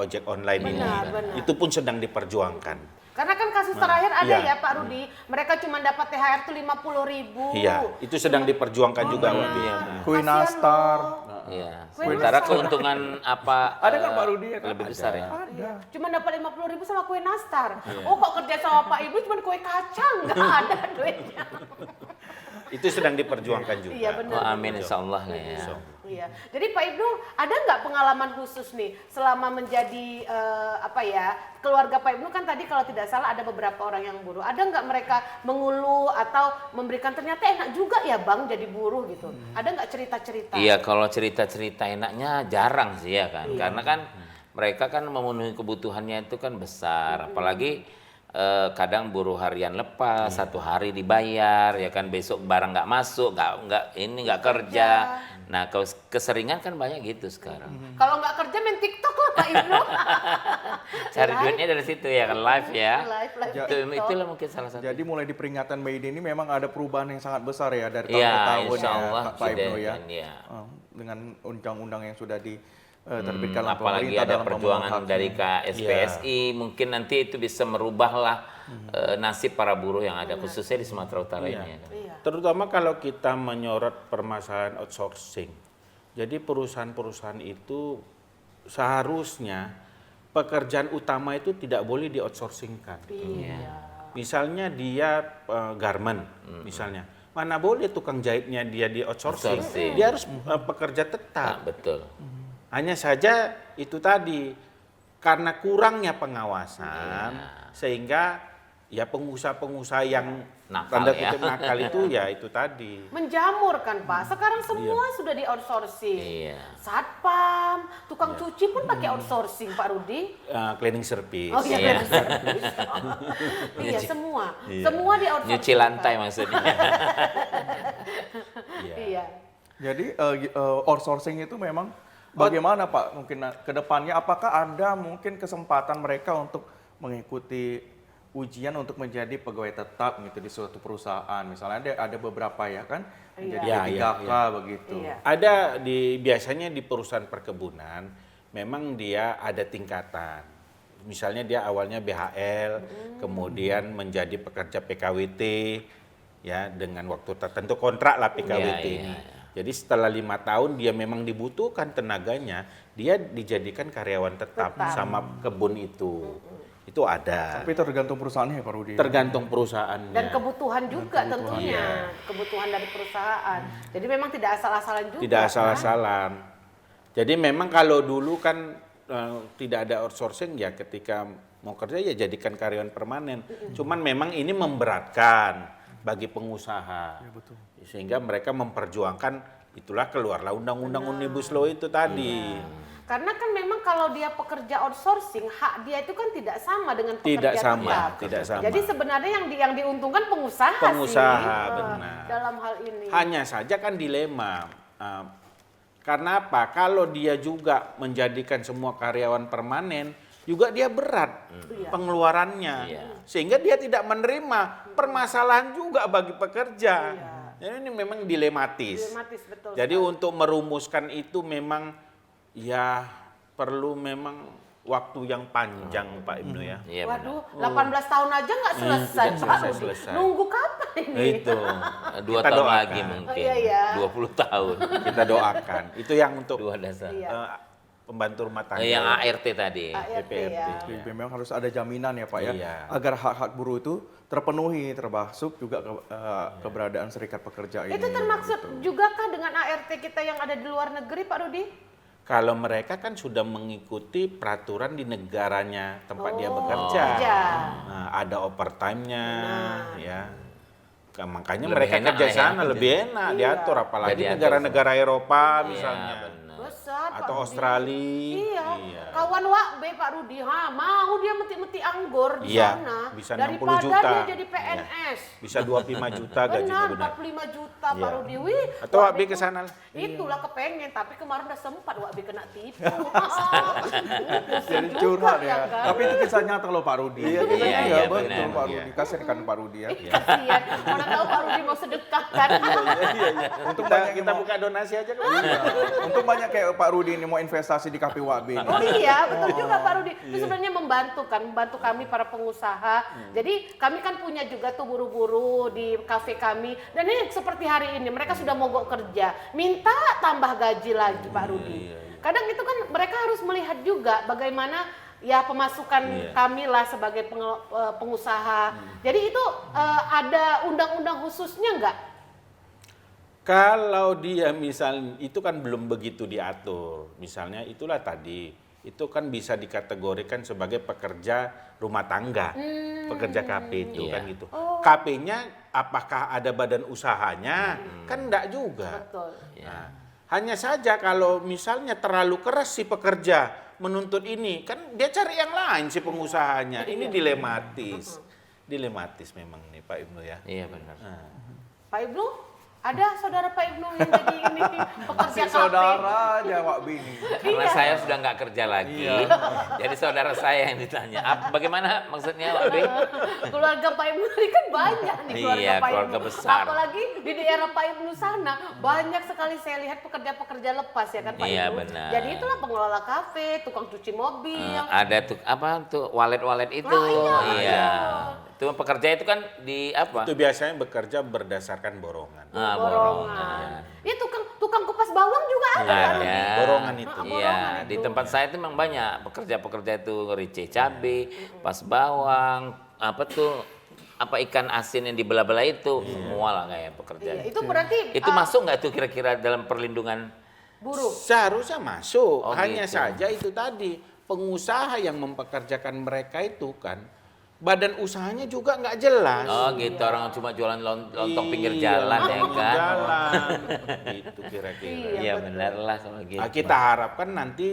ojek online ini. Benar. Itu pun sedang diperjuangkan. Karena kan kasus terakhir ada iya. ya Pak Rudi, mereka cuma dapat THR tuh 50.000. Iya, itu sedang diperjuangkan juga Wakbi. Kue Kasihan nastar. loh. Iya. Kue Sementara nastar. keuntungan apa Ada kan Pak Rudi ya kan? lebih besar ya? Ada. Cuma dapat 50.000 sama kue nastar. Oh kok kerja sama Pak Ibu cuma kue kacang, nggak ada duitnya. Itu sedang diperjuangkan juga. Iya benar. Oh, amin insya Allah ya. Iya. Jadi Pak Ibnu ada nggak pengalaman khusus nih selama menjadi keluarga Pak Ibnu kan tadi kalau tidak salah ada beberapa orang yang buruh. Ada nggak mereka mengeluh atau memberikan ternyata enak juga ya Bang jadi buruh gitu. Ada nggak cerita-cerita? Iya, kalau cerita-cerita enaknya jarang sih ya kan. Karena kan mereka kan memenuhi kebutuhannya itu kan besar. Apalagi kadang buruh harian lepas, 1 hari dibayar, ya kan besok barang nggak masuk, nggak kerja. Nah, keseringan kan banyak gitu sekarang. Kalau nggak kerja main TikTok lah Pak Ibnu. Cari duitnya dari situ ya kan live ya. Live Itulah mungkin salah satu. Jadi mulai di peringatan Mei ini memang ada perubahan yang sangat besar ya dari tahun Iya, ke tahun insya ya Allah Pak Ibnu ya. Iya. Dengan undang-undang yang sudah diterbitkan oleh Apalagi pemerintah ada dalam perjuangan pemenuhan hak. dari KSPSI, mungkin nanti itu bisa merubahlah nasib para buruh yang ada khususnya di Sumatera Utara ini. Ya kan? Terutama kalau kita menyorot permasalahan outsourcing. Jadi perusahaan-perusahaan itu seharusnya pekerjaan utama itu tidak boleh di-outsourcingkan. Misalnya dia garment, misalnya. Mana boleh tukang jahitnya dia di-outsourcing. Dia harus pekerja tetap. Betul. Hanya saja itu tadi, karena kurangnya pengawasan sehingga ya pengusaha-pengusaha yang Nakal tanda ya. kutip nakal itu ya itu tadi. Menjamur kan Pak, sekarang semua sudah di outsourcing. Iya. Satpam, tukang cuci pun pakai outsourcing Pak Rudi. Cleaning service. Oh iya, Iya. benar, service. Iya semua, semua di outsourcing. Nyuci lantai maksudnya. Iya. Jadi outsourcing itu memang bagaimana Pak mungkin ke depannya, apakah ada mungkin kesempatan mereka untuk mengikuti ujian untuk menjadi pegawai tetap gitu di suatu perusahaan, misalnya ada beberapa ya kan menjadi Iya. P3K begitu. Iya. Ada biasanya di perusahaan perkebunan memang dia ada tingkatan. Misalnya dia awalnya BHL, kemudian menjadi pekerja PKWT ya dengan waktu tertentu, kontrak lah PKWT Iya, ini. iya. Jadi setelah 5 tahun dia memang dibutuhkan tenaganya, dia dijadikan karyawan tetap sama kebun itu. Itu ada. Tapi tergantung perusahaannya ya Pak Rudi. Tergantung perusahaannya. Dan kebutuhan juga tentunya, kebutuhan dari perusahaan. Jadi memang tidak asal-asalan juga. Tidak kan? asal-asalan. Jadi memang kalau dulu kan tidak ada outsourcing ya ketika mau kerja ya jadikan karyawan permanen. Cuman memang ini memberatkan bagi pengusaha. Ya, betul. Sehingga mereka memperjuangkan itulah keluarlah undang-undang Omnibus Law itu tadi. Karena kan memang kalau dia pekerja outsourcing, hak dia itu kan tidak sama dengan pekerja Tidak sama, tetap. tidak sama. Jadi sebenarnya yang diuntungkan pengusaha, Pengusaha, sih benar. dalam hal ini. Hanya saja kan dilema. Karena apa? Kalau dia juga menjadikan semua karyawan permanen, juga dia berat pengeluarannya. Iya. Sehingga dia tidak menerima, permasalahan juga bagi pekerja. Jadi ini memang dilematis. Dilematis, betul Jadi sekali. untuk merumuskan itu memang ya perlu memang waktu yang panjang Pak Ibnu ya. Iya benar. Waduh, 18 tahun aja nggak selesai, tidak Pak. selesai. Nunggu kapan ini? Itu 2 Kita tahun doakan. lagi mungkin. Oh, iya, iya. 20 tahun. kita doakan. Itu yang untuk Dua dasar. Iya. pembantu rumah tangga. Yang ART tadi. ART PPRT. ya. Jadi memang harus ada jaminan ya Pak ya, Iya. agar hak-hak buruh itu terpenuhi, termasuk juga keberadaan serikat pekerja ini. Itu termaksud juga kah dengan ART kita yang ada di luar negeri, Pak Rudi? Kalau mereka kan sudah mengikuti peraturan di negaranya tempat dia Oh, bekerja. bekerja. Nah, ada overtime-nya, ya. Makanya Lebih mereka enak kerja lah ya. sana lebih enak Iya. diatur, apalagi Udah diatur. negara-negara Eropa Iya, misalnya, benar. Besar, Pak atau Rudi. Australia. Iya. Iya. Kawan Wakbe Pak Rudi, mau dia meti-meti anggur di Iya, sana bisa 60 daripada juta. dia jadi PNS. Bisa 25 juta gajinya Benar, benar. 45 juta Pak Iya. Rudi. Wih, Atau Wakbe Wakbe ke tuh- sana lah. Itulah kepengen, tapi kemarin udah sempat Wakbe kena tipu. Jadi curhat Juga ya. kan? Tapi itu kisah nyata loh Pak Rudi. Iya, iya, iya, betul benar. Pak Iya. Rudi. Kasihan kan Pak Rudi ya. Kasihan, mana tahu Pak Rudi mau sedekah kan. Untung Kita, banyak kita buka donasi aja kan. Untung banyak kayak Pak Rudi ini mau investasi di KP WAB ini. Oh iya, betul juga Pak Rudi. Itu sebenarnya membantu kami para pengusaha. Jadi kami kan punya juga tuh buru-buru di kafe kami. Dan ini seperti hari ini, mereka sudah mogok kerja. Minta tambah gaji lagi Pak Rudi. Kadang itu kan mereka harus melihat juga bagaimana ya pemasukan kami lah sebagai pengusaha. Jadi itu ada undang-undang khususnya nggak? Kalau dia misalnya itu kan belum begitu diatur. Misalnya itulah tadi, itu kan bisa dikategorikan sebagai pekerja rumah tangga, pekerja KP itu Iya. kan gitu. KP-nya apakah ada badan usahanya? Kan enggak juga. Betul. Nah, hanya saja kalau misalnya terlalu keras si pekerja menuntut ini, kan dia cari yang lain si pengusahanya. Ini dilematis. Dilematis memang nih Pak Ibnu ya. Iya benar. Pak Ibnu, ada saudara Pak Ibnu yang jadi ini pekerja Si kafe. saudara aja Wak Bini. Karena Iya. saya sudah nggak kerja lagi, jadi saudara saya yang ditanya. Bagaimana maksudnya, Pak Bing? Keluarga Pak Ibnu ini kan banyak nih keluarga Iya, Pak keluarga Ibnu. besar. Apalagi di daerah Pak Ibnu sana banyak sekali saya lihat pekerja-pekerja lepas ya kan Pak Iya, Ibnu. benar. Jadi itulah pengelola kafe, tukang cuci mobil. Ada tuh apa tuh walet-walet itu? Ah, iya. Itu pekerja itu kan di apa? Itu biasanya bekerja berdasarkan borongan. Ah, borongan. Ya tukang kupas bawang juga ada. Pak Rudi. Ada. Borongan itu. Iya, di tempat saya itu memang banyak pekerja-pekerja itu ngerice cabe, pas bawang, apa tuh apa ikan asin yang dibelah-belah itu, semua lah kayak pekerja. Iya, itu berarti Itu masuk nggak tuh kira-kira dalam perlindungan? buruh. Seharusnya masuk, Oh, hanya gitu. saja itu tadi pengusaha yang mempekerjakan mereka itu kan badan usahanya juga nggak jelas. Oh gitu, orang cuma jualan lontong pinggir Iya, jalan ya pinggir kan. Jalan. Gitu kira-kira. Iya benar lah kalau gitu. Nah, kita harapkan nanti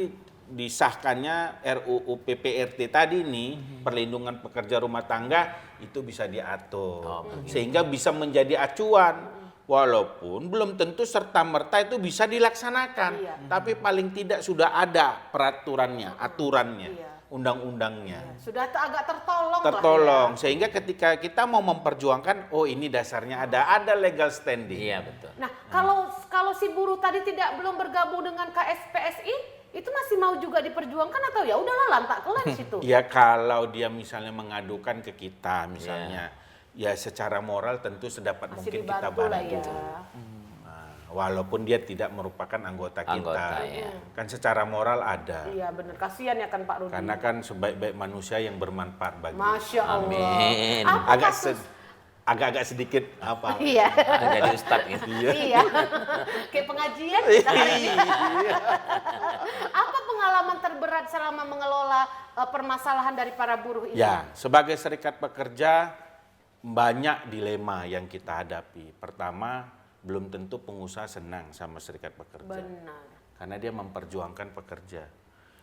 disahkannya RUU PPRT tadi nih, perlindungan pekerja rumah tangga itu bisa diatur. Sehingga bisa menjadi acuan. Walaupun belum tentu serta-merta itu bisa dilaksanakan. Iya. Tapi paling tidak sudah ada peraturannya, aturannya, Iya. undang-undangnya. Sudah agak tertolong, Tertolong. lah ya. Sehingga ketika kita mau memperjuangkan, oh ini dasarnya ada legal standing. Iya betul. Nah, kalau si buruh tadi belum bergabung dengan KSPSI, itu masih mau juga diperjuangkan atau ya udahlah lantak kelar situ. Ya kalau dia misalnya mengadukan ke kita misalnya, ya secara moral tentu sedapat Masih mungkin kita dibantu lah bantu. ya. Nah, walaupun dia tidak merupakan anggota kita, Anggota, ya. kan secara moral ada. Iya benar, kasihan ya kan Pak Rudi. Karena kan sebaik-baik manusia yang bermanfaat bagi. Masya Allah. Amin. Apa Agak kasus? agak sedikit apa? Iya. Jadi ustadz gitu. Iya. Kayak pengajian kita hari ini. Apa pengalaman terberat selama mengelola permasalahan dari para buruh ini? Ya, sebagai serikat pekerja banyak dilema yang kita hadapi. Pertama, belum tentu pengusaha senang sama serikat pekerja. Benar. Karena dia memperjuangkan pekerja.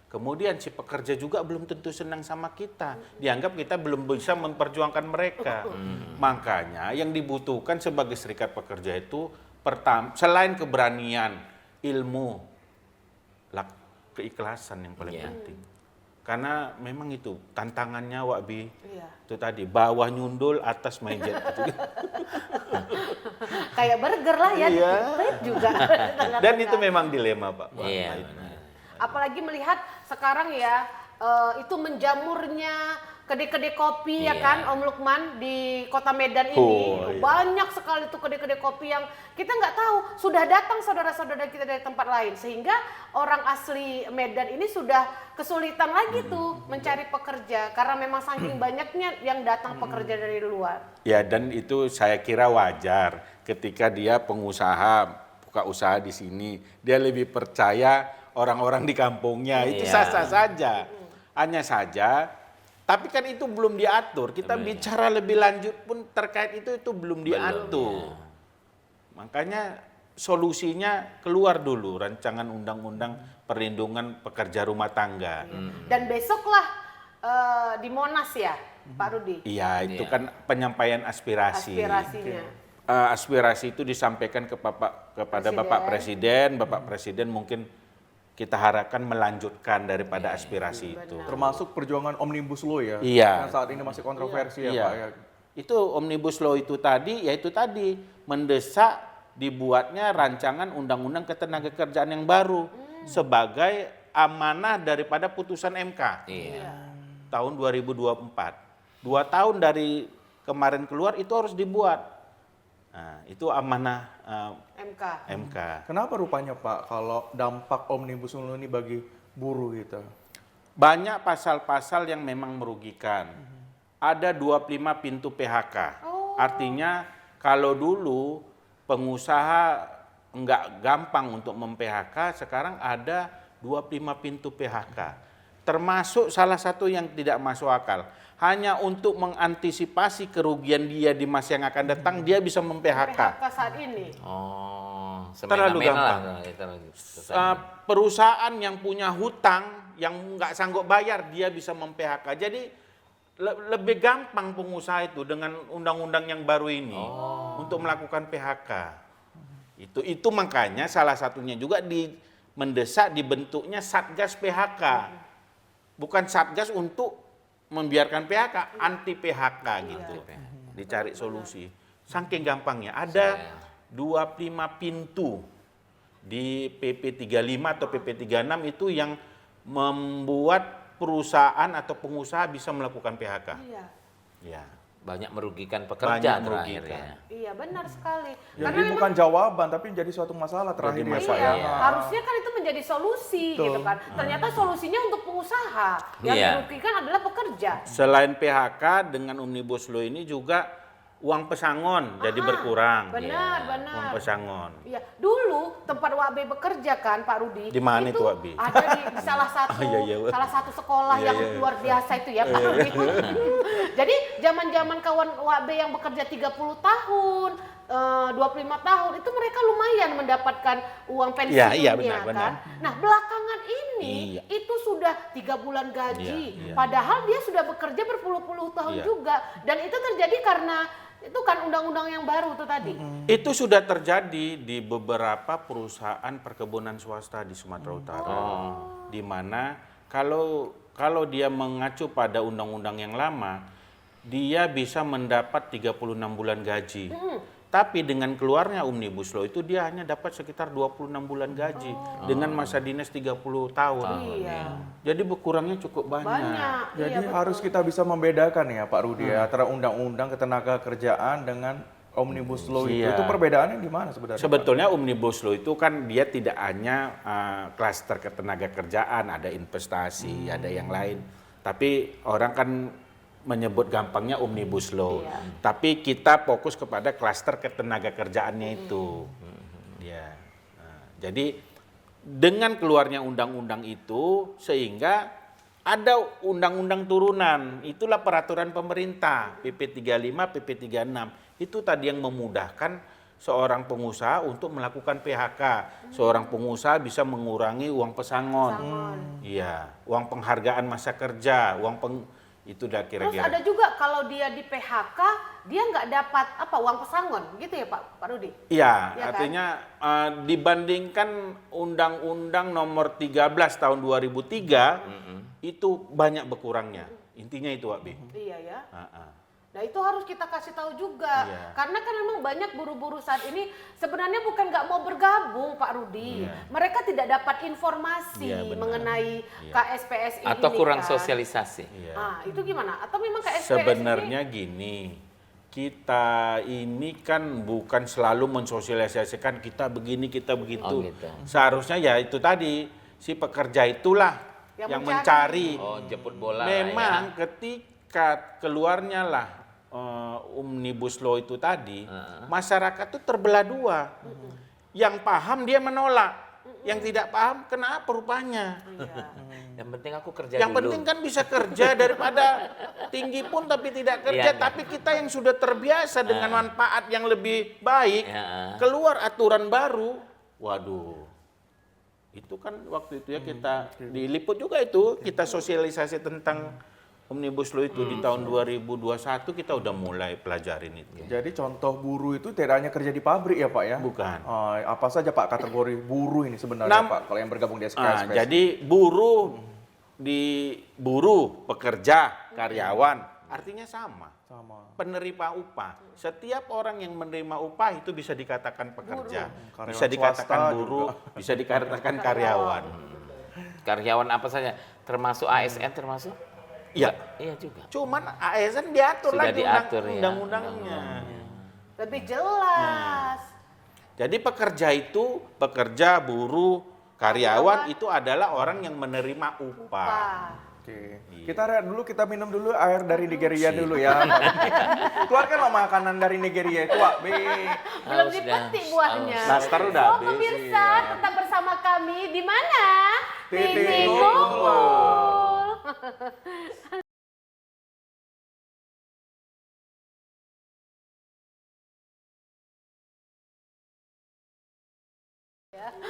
Kemudian si pekerja juga belum tentu senang sama kita. Dianggap kita belum bisa memperjuangkan mereka. Makanya yang dibutuhkan sebagai serikat pekerja itu pertama, selain keberanian, ilmu, keikhlasan yang paling penting. Karena memang itu tantangannya Wak Bi. Iya. Itu tadi bawah nyundul, atas mejet. Kayak burger lah ya, Iya. dikit juga. Dan itu memang dilema Pak. Wak. Iya, Nah, itu. benar. Apalagi melihat sekarang ya, itu menjamurnya kedai-kedai kopi ya Iya. kan Om Lukman di Kota Medan ini. Oh, iya. Banyak sekali tuh kedai-kedai kopi yang kita nggak tahu sudah datang saudara-saudara kita dari tempat lain, sehingga orang asli Medan ini sudah kesulitan lagi tuh mencari pekerja karena memang saking banyaknya yang datang pekerja dari luar. Ya, dan itu saya kira wajar ketika dia pengusaha buka usaha di sini, dia lebih percaya orang-orang di kampungnya. Itu Iya. sah-sah saja. Hanya saja, tapi kan itu belum diatur. Kita bicara lebih lanjut pun terkait itu belum diatur. Makanya solusinya keluar dulu rancangan undang-undang perlindungan pekerja rumah tangga. Dan besoklah di Monas ya, Pak Rudi, Iya, itu kan penyampaian aspirasi. aspirasinya. Aspirasi itu disampaikan kepada Bapak Presiden. Bapak Presiden mungkin kita harapkan melanjutkan daripada aspirasi itu. Termasuk perjuangan Omnibus Law ya. Iya. Yang saat ini masih kontroversi ya Iya. Pak ya. Itu Omnibus Law itu tadi, yaitu tadi mendesak dibuatnya rancangan undang-undang ketenagakerjaan yang baru sebagai amanah daripada putusan MK Iya. tahun 2024. 2 tahun dari kemarin keluar itu harus dibuat. Nah, itu amanah MK. MK. Kenapa rupanya Pak kalau dampak Omnibus Law ini bagi buruh gitu? Banyak pasal-pasal yang memang merugikan. Ada 25 pintu PHK. Artinya kalau dulu pengusaha enggak gampang untuk mem-PHK, sekarang ada 25 pintu PHK. Termasuk salah satu yang tidak masuk akal. Hanya untuk mengantisipasi kerugian dia di masa yang akan datang, dia bisa mem-PHK. PHK saat ini. Oh, Terlalu semena-mena gampang. lah kita selesai. Perusahaan yang punya hutang, yang nggak sanggup bayar, dia bisa mem-PHK. Jadi lebih gampang pengusaha itu dengan undang-undang yang baru ini untuk melakukan PHK. Itu makanya salah satunya juga mendesak dibentuknya Satgas PHK. Bukan Satgas untuk membiarkan PHK, anti PHK gitu. Dicari solusi. Saking gampangnya. Ada 25 pintu di PP 35 atau PP 36 itu yang membuat perusahaan atau pengusaha bisa melakukan PHK. Iya. Ya. Banyak merugikan pekerja Banyak terakhir merugikan. ya. Iya benar sekali. Jadi bukan jawaban tapi jadi suatu masalah terakhir Jadi ya Pak masalah. ya. Iya, harusnya kan itu menjadi solusi gitu kan. Ternyata solusinya untuk pengusaha. Yang Iya. dirugikan adalah pekerja. Selain PHK dengan Omnibus Law ini juga uang pesangon jadi berkurang. Benar, Uang benar. pesangon. Iya, dulu tempat Wak B bekerja kan Pak Rudi. Di mana itu, Wak B? Ada di salah satu Iya. salah satu sekolah Iya, yang iya. luar biasa itu ya Pak Rudi. Jadi zaman-zaman kawan Wak B yang bekerja 30 tahun, 25 tahun itu mereka lumayan mendapatkan uang pensiunnya Iya, benar, kan. benar. Nah, belakangan ini Iya. itu sudah 3 bulan gaji. Iya, iya. Padahal dia sudah bekerja berpuluh-puluh tahun Iya. juga dan itu terjadi karena itu kan undang-undang yang baru tuh tadi. Itu sudah terjadi di beberapa perusahaan perkebunan swasta di Sumatera Utara. Di mana kalau dia mengacu pada undang-undang yang lama, dia bisa mendapat 36 bulan gaji. Tapi dengan keluarnya Omnibus Law itu dia hanya dapat sekitar 26 bulan gaji dengan masa dinas 30 tahun. Iya. Jadi berkurangnya cukup banyak. Banyak. Jadi iya, harus kita bisa membedakan ya Pak Rudi ya, antara undang-undang ketenaga kerjaan dengan Omnibus Law itu. Iya. Itu perbedaannya di mana sebenarnya? Pak? Sebetulnya Omnibus Law itu kan dia tidak hanya klaster ketenaga kerjaan, ada investasi, ada yang lain. Tapi orang kan menyebut gampangnya Omnibus Law. Iya. Tapi kita fokus kepada klaster ketenaga kerjaannya itu. Ya. Nah, jadi dengan keluarnya undang-undang itu sehingga ada undang-undang turunan. Itulah peraturan pemerintah PP 35, PP 36. Itu tadi yang memudahkan seorang pengusaha untuk melakukan PHK. Seorang pengusaha bisa mengurangi uang pesangon. Iya, uang penghargaan masa kerja, itu dah Terus kira-kira. ada juga kalau dia di PHK dia nggak dapat uang pesangon gitu ya Pak Rudi? Iya, Ya kan? artinya dibandingkan Undang-Undang Nomor 13 Tahun 2003 itu banyak berkurangnya. Intinya itu, Wak Bi. Iya ya. Ah. Nah itu harus kita kasih tahu juga, Iya. karena kan memang banyak buruh-buruh saat ini sebenarnya bukan nggak mau bergabung Pak Rudi, Iya. mereka tidak dapat informasi Iya, benar. mengenai Iya. KSPSI Atau ini kurang kan. sosialisasi. Iya. Ah itu gimana? Atau memang KSPSI Sebenarnya gini, kita ini kan bukan selalu mensosialisasikan kita begini, kita begitu. Oh, gitu. Seharusnya ya itu tadi, si pekerja itulah Yang yang mencari. mencari. Oh, jemput bola. Memang ya. ketika keluarnya lah Omnibus Law itu tadi, masyarakat itu terbelah dua. Yang paham dia menolak, yang tidak paham kenapa rupanya. Yang penting aku kerja Yang dulu. penting kan bisa kerja daripada tinggi pun tapi tidak kerja. Iya, Tapi kita yang sudah terbiasa dengan manfaat yang lebih baik, Ya. keluar aturan baru, waduh. Itu kan waktu itu ya kita diliput juga itu, kita sosialisasi tentang Omnibus Law itu di tahun 2021 kita udah mulai pelajarin itu. Jadi contoh buruh itu tidak hanya kerja di pabrik ya Pak ya? Bukan. Apa saja Pak kategori buruh ini sebenarnya Pak kalau yang bergabung di SKSPS? Jadi buruh, pekerja, karyawan, artinya sama. Sama. Penerima upah. Setiap orang yang menerima upah itu bisa dikatakan pekerja, Karyawan bisa dikatakan swasta buruh, juga. bisa dikatakan karyawan. Karyawan apa saja? Termasuk ASN termasuk? Iya. Iya juga. Cuman ASN diatur Sudah lagi diatur ya, undang-undangnya. lebih jelas. Jadi pekerja, buruh, karyawan itu adalah orang yang menerima upah. Pak. Oke. Kita rehat dulu, kita minum dulu air dari Nigeria dulu ya. Keluarkanlah makanan dari Nigeria itu, Wak B. Belum Haus dipetik dah, buahnya. haus. Nastar udah Oh, habis. pemirsa, tetap bersama kami di mana? Titik Kumpul.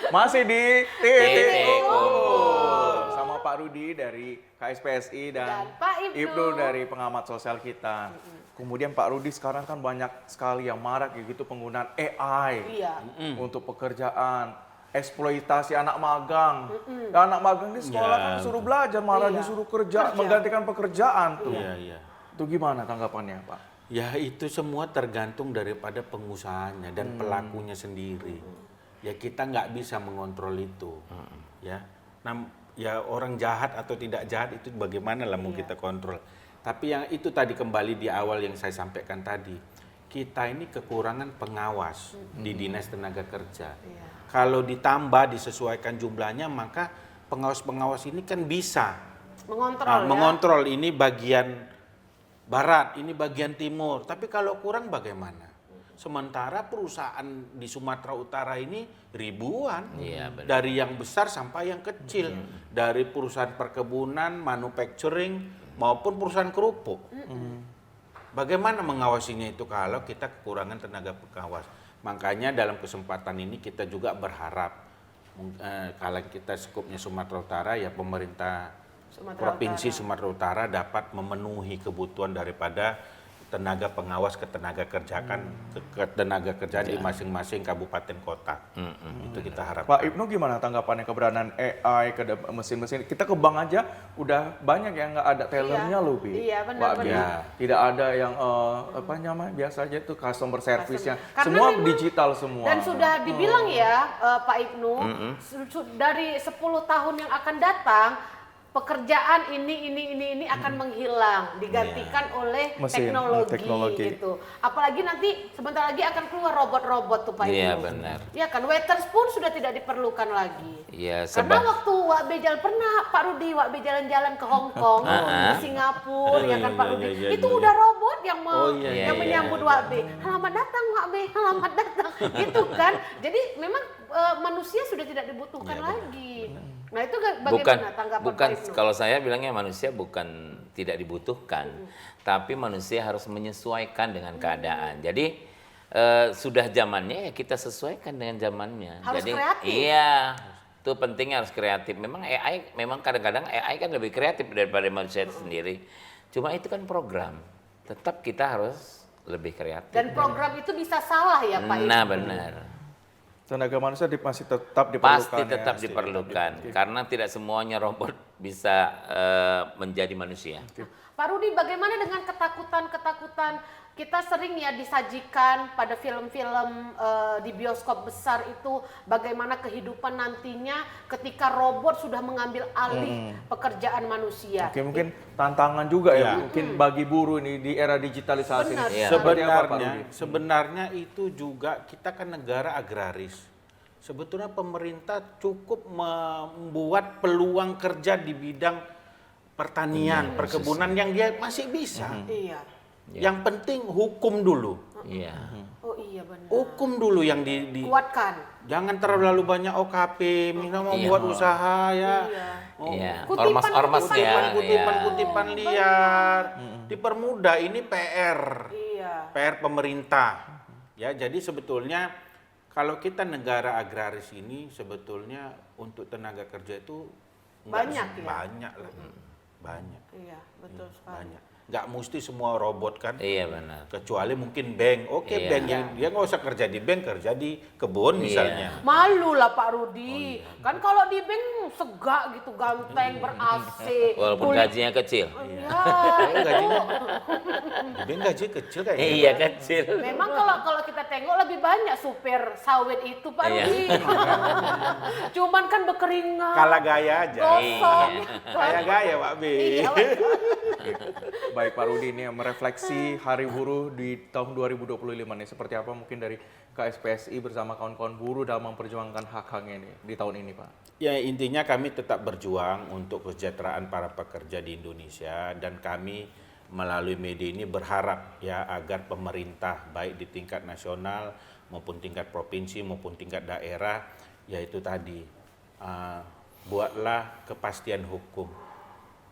Masih di Titik Titik Kumpul. Kumpul. Sama Pak Rudi dari KSPSI dan Dan Pak Ibnu. dari pengamat sosial kita. Kemudian Pak Rudi sekarang kan banyak sekali yang marak ya gitu penggunaan AI Iya. untuk pekerjaan, eksploitasi anak magang. Dan anak magang di sekolah Ya. kan disuruh belajar, malah Iya. disuruh kerja, menggantikan pekerjaan tuh. Iya, iya. Itu gimana tanggapannya, Pak? Ya itu semua tergantung daripada pengusahanya dan pelakunya sendiri. Ya kita nggak bisa mengontrol itu. Ya, ya orang jahat atau tidak jahat itu bagaimana lah mau kita kontrol. Tapi yang itu tadi kembali di awal yang saya sampaikan tadi, kita ini kekurangan pengawas di Dinas Tenaga Kerja. Kalau ditambah disesuaikan jumlahnya maka pengawas-pengawas ini kan bisa Mengontrol ya. mengontrol ini bagian barat, ini bagian timur. Tapi kalau kurang bagaimana? Sementara perusahaan di Sumatera Utara ini ribuan, Iya, benar. dari yang besar sampai yang kecil, dari perusahaan perkebunan, manufacturing maupun perusahaan kerupuk. Bagaimana mengawasinya itu kalau kita kekurangan tenaga pengawas? Makanya dalam kesempatan ini kita juga berharap kalau kita skupnya Sumatera Utara, ya pemerintah Provinsi Sumatera Utara dapat memenuhi kebutuhan daripada tenaga pengawas ke tenaga kerjaan di masing-masing kabupaten kota. Itu kita harapkan. Pak Ibnu gimana tanggapannya keberadaan AI ke mesin-mesin? Kita ke bank aja udah banyak yang nggak ada tellernya loh, Bi. Iya, benar, Pak Bi. benar. Tidak ada yang apa namanya biasa aja itu customer service-nya. Karena Semua memang- digital semua. Dan sudah dibilang ya Pak Ibnu, dari 10 tahun yang akan datang, pekerjaan ini akan menghilang, digantikan oleh Mesin, teknologi. gitu. Apalagi nanti sebentar lagi akan keluar robot-robot tuh Pak Ibnu. Iya, benar. Iya kan, waiters pun sudah tidak diperlukan lagi. Iya, Karena waktu Wak Bejal pernah Pak Rudi Wak Be jalan-jalan ke Hong Kong, di Singapura, ya kan Pak Rudi, itu udah robot yang iya, menyambut Wak Be. Selamat datang Wak Be, selamat datang, gitu kan. Jadi memang manusia sudah tidak dibutuhkan lagi. Nah itu bagaimana tanggapan bukan Pak Ibnu? kalau saya bilangnya manusia bukan tidak dibutuhkan, tapi manusia harus menyesuaikan dengan keadaan. Jadi sudah zamannya ya kita sesuaikan dengan zamannya. Harus Jadi kreatif. iya, itu pentingnya harus kreatif. Memang AI memang kadang-kadang AI kan lebih kreatif daripada manusia itu sendiri. Cuma itu kan program. Tetap kita harus lebih kreatif. Dan program itu bisa salah ya Pak Ibnu? Nah, benar. Tenaga manusia masih tetap diperlukan. Pasti tetap diperlukan karena tidak semuanya robot bisa menjadi manusia. Pak Rudi, bagaimana dengan ketakutan-ketakutan kita sering ya disajikan pada film-film di bioskop besar itu bagaimana kehidupan nantinya ketika robot sudah mengambil alih pekerjaan manusia. Oke, mungkin tantangan juga ya, Ya. mungkin bagi buruh ini di era digitalisasi Benar. ini. Iya. Seperti apa, Pak Rudi? Sebenarnya itu juga kita kan negara agraris. Sebetulnya pemerintah cukup membuat peluang kerja di bidang pertanian, perkebunan yang dia masih bisa. Iya. Yang penting hukum dulu. Iya. Oh iya benar. Hukum dulu yang Kuatkan. jangan terlalu banyak OKP, misalnya mau Iya. buat usaha ya. Iya. Oh, Iya. Kutipan- Ormas-ormas ya. kutipan- kutipan-kutipan Iya. liar. Dipermudah, ini PR. Iya. PR pemerintah. Ya, jadi sebetulnya kalau kita negara agraris ini sebetulnya untuk tenaga kerja itu Banyak ya? Banyak lah. Banyak. Iya, betul sekali. Banyak. Nggak mesti semua robot kan. Iya, benar. Kecuali mungkin bank. Oke, Iya. bank yang dia nggak usah kerja di bank, kerja di kebun misalnya. Malu lah Pak Rudi. Kan kalau di bank segak gitu, ganteng, ber-AC. Walaupun kulit- gajinya kecil. Ya, Oh, gajinya. Di bank gaji kecil kayaknya. Iya, kecil. memang kalau kita tengok lebih banyak supir sawit itu Pak Iya. Rudi. Cuman kan berkeringat. Kalah gaya aja. Gosong. Kayak gaya, Pak B. Iya, Baik Pak Rudi, ini merefleksi Hari Buruh di tahun 2025 nih. Seperti apa mungkin dari KSPSI bersama kawan-kawan buruh dalam memperjuangkan hak-haknya ini di tahun ini, Pak? Ya, intinya kami tetap berjuang untuk kesejahteraan para pekerja di Indonesia, dan kami melalui media ini berharap ya agar pemerintah baik di tingkat nasional maupun tingkat provinsi maupun tingkat daerah, yaitu tadi buatlah kepastian hukum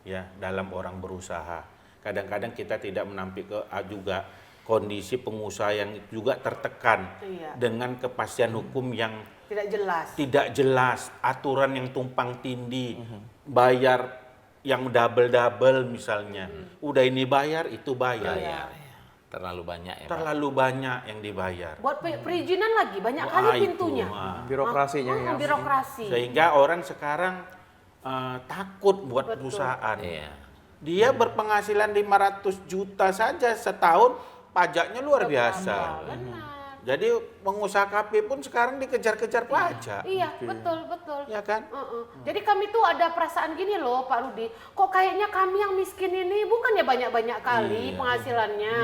ya dalam orang berusaha. Kadang-kadang kita tidak menampik juga kondisi pengusaha yang juga tertekan Iya. dengan kepastian hukum yang tidak jelas. tidak jelas, aturan yang tumpang tindih, bayar yang double-double misalnya. Udah ini bayar, itu bayar. Iya. Terlalu banyak ya, Pak. Terlalu banyak yang dibayar. Buat perizinan lagi banyak kali Wah, itu, pintunya. wah. Birokrasinya ya. Birokrasi. Sehingga orang sekarang takut buat perusahaan. Iya. Dia berpenghasilan 500 juta saja setahun, pajaknya luar biasa. Benar. Jadi pengusaha kafe pun sekarang dikejar-kejar pajak. Iya, betul. Ya kan? Jadi kami tuh ada perasaan gini loh Pak Rudi, kok kayaknya kami yang miskin ini bukannya banyak-banyak kali penghasilannya,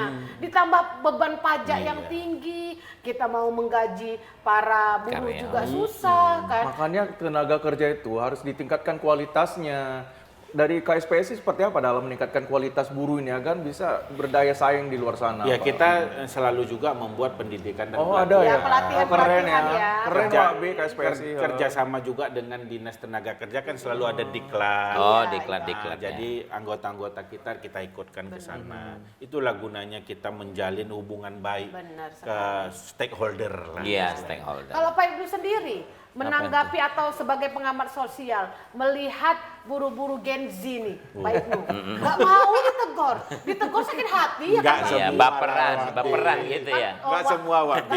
ditambah beban pajak yang tinggi, kita mau menggaji para buruh Karyawan. juga susah kan. Makanya tenaga kerja itu harus ditingkatkan kualitasnya. dari KSPSI seperti apa dalam meningkatkan kualitas buruh ini agar bisa berdaya saing di luar sana? Ya Pak? kita selalu juga membuat pendidikan dan Oh ada Ya, ya, pelatihan- keren ya, pelatihan ya. keren Kerja- Pak B KSPSI. kerjasama juga dengan Dinas Tenaga Kerja kan selalu ada diklat. Oh, Iya, diklat-diklat. ya. Jadi anggota-anggota kita ikutkan ke sana. Itulah gunanya kita menjalin hubungan baik Benar ke stakeholder lah. Iya, stakeholder. Kalau Pak Ibnu sendiri menanggapi atau sebagai pengamat sosial melihat buru-buru Gen Z nih, Pak Ibnu, nggak mau ditegur sakit hati ya Nggak kan? Pak? Iya, semua baperan gitu ya. Oh, Nggak semua Wak B.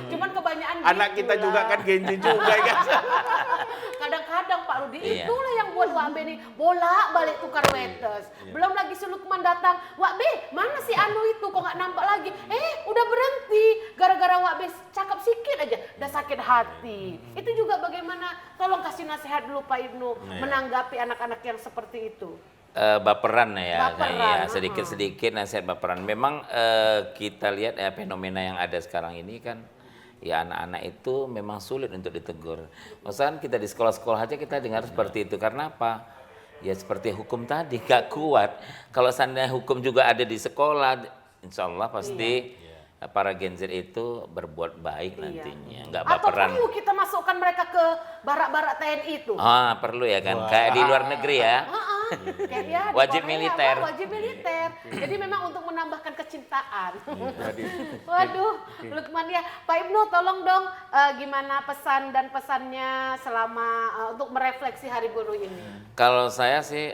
Cuman kebanyakan Anak gitu kita lah. juga kan Gen Z juga kan. Kadang-kadang Pak Rudi Iya. itulah yang buat Wak B nih bolak-balik tukar waiters. Belum lagi si Lukman datang, Wak B mana si Anu itu kok nggak nampak lagi? Udah berhenti gara-gara Wak B cakap sikit aja udah sakit hati. Itu juga bagaimana? Tolong kasih nasihat dulu Pak Ibnu menanggapi anak-anak yang seperti itu. Baperan ya, Baperan, ya sedikit-sedikit nasihat baperan. Memang kita lihat ya fenomena yang ada sekarang ini kan, ya anak-anak itu memang sulit untuk ditegur. Misalkan kita di sekolah-sekolah aja kita dengar seperti itu. Karena apa? Ya seperti hukum tadi, gak kuat. Kalau seandainya hukum juga ada di sekolah, insya Allah pasti para Gen Z itu berbuat baik nantinya, nggak Atau baperan. perlu kita masukkan mereka ke barak-barak TNI itu? Ah, perlu ya kan, kayak di luar negeri ya. Kayak ya, di Wajib Korea, militer. Wajib militer. Jadi memang untuk menambahkan kecintaan. Jadi, Waduh, Lukman ya. Pak Ibnu tolong dong gimana pesan dan pesannya selama untuk merefleksi Hari Buruh ini. Kalau saya sih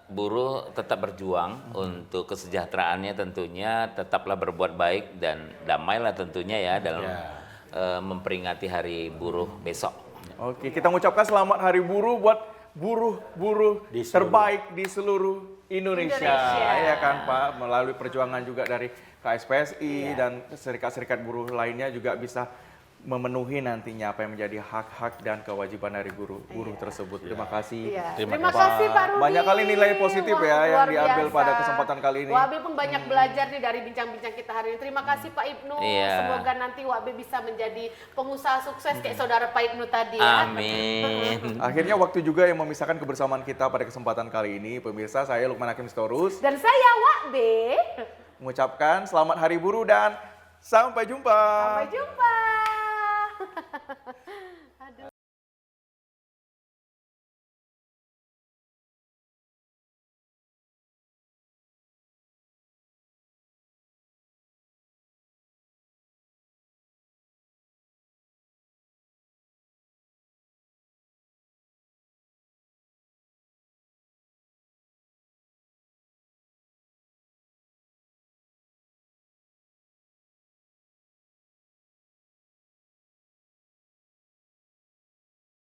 buruh tetap berjuang untuk kesejahteraannya, tentunya tetaplah berbuat baik dan damailah tentunya ya dalam memperingati Hari Buruh besok. Oke, kita mengucapkan selamat Hari Buruh buat buruh-buruh Di seluruh- terbaik di seluruh Indonesia. Indonesia. Ya kan Pak, melalui perjuangan juga dari KSPSI dan serikat-serikat buruh lainnya juga bisa memenuhi nantinya apa yang menjadi hak-hak dan kewajiban dari buruh tersebut. Terima kasih. Iya. Terima Terima kasih Pak Rudi. Banyak kali nilai positif ya yang luar diambil biasa. pada kesempatan kali ini. Wabe pun banyak belajar nih dari bincang-bincang kita hari ini. Terima kasih Pak Ibnu. Iya. Semoga nanti Wabe bisa menjadi pengusaha sukses kayak saudara Pak Ibnu tadi ya. Amin. Akhirnya waktu juga yang memisahkan kebersamaan kita pada kesempatan kali ini. Pemirsa, saya Lukman Hakim Sitorus Dan saya Wabe. mengucapkan selamat Hari Buruh dan sampai jumpa. Sampai jumpa.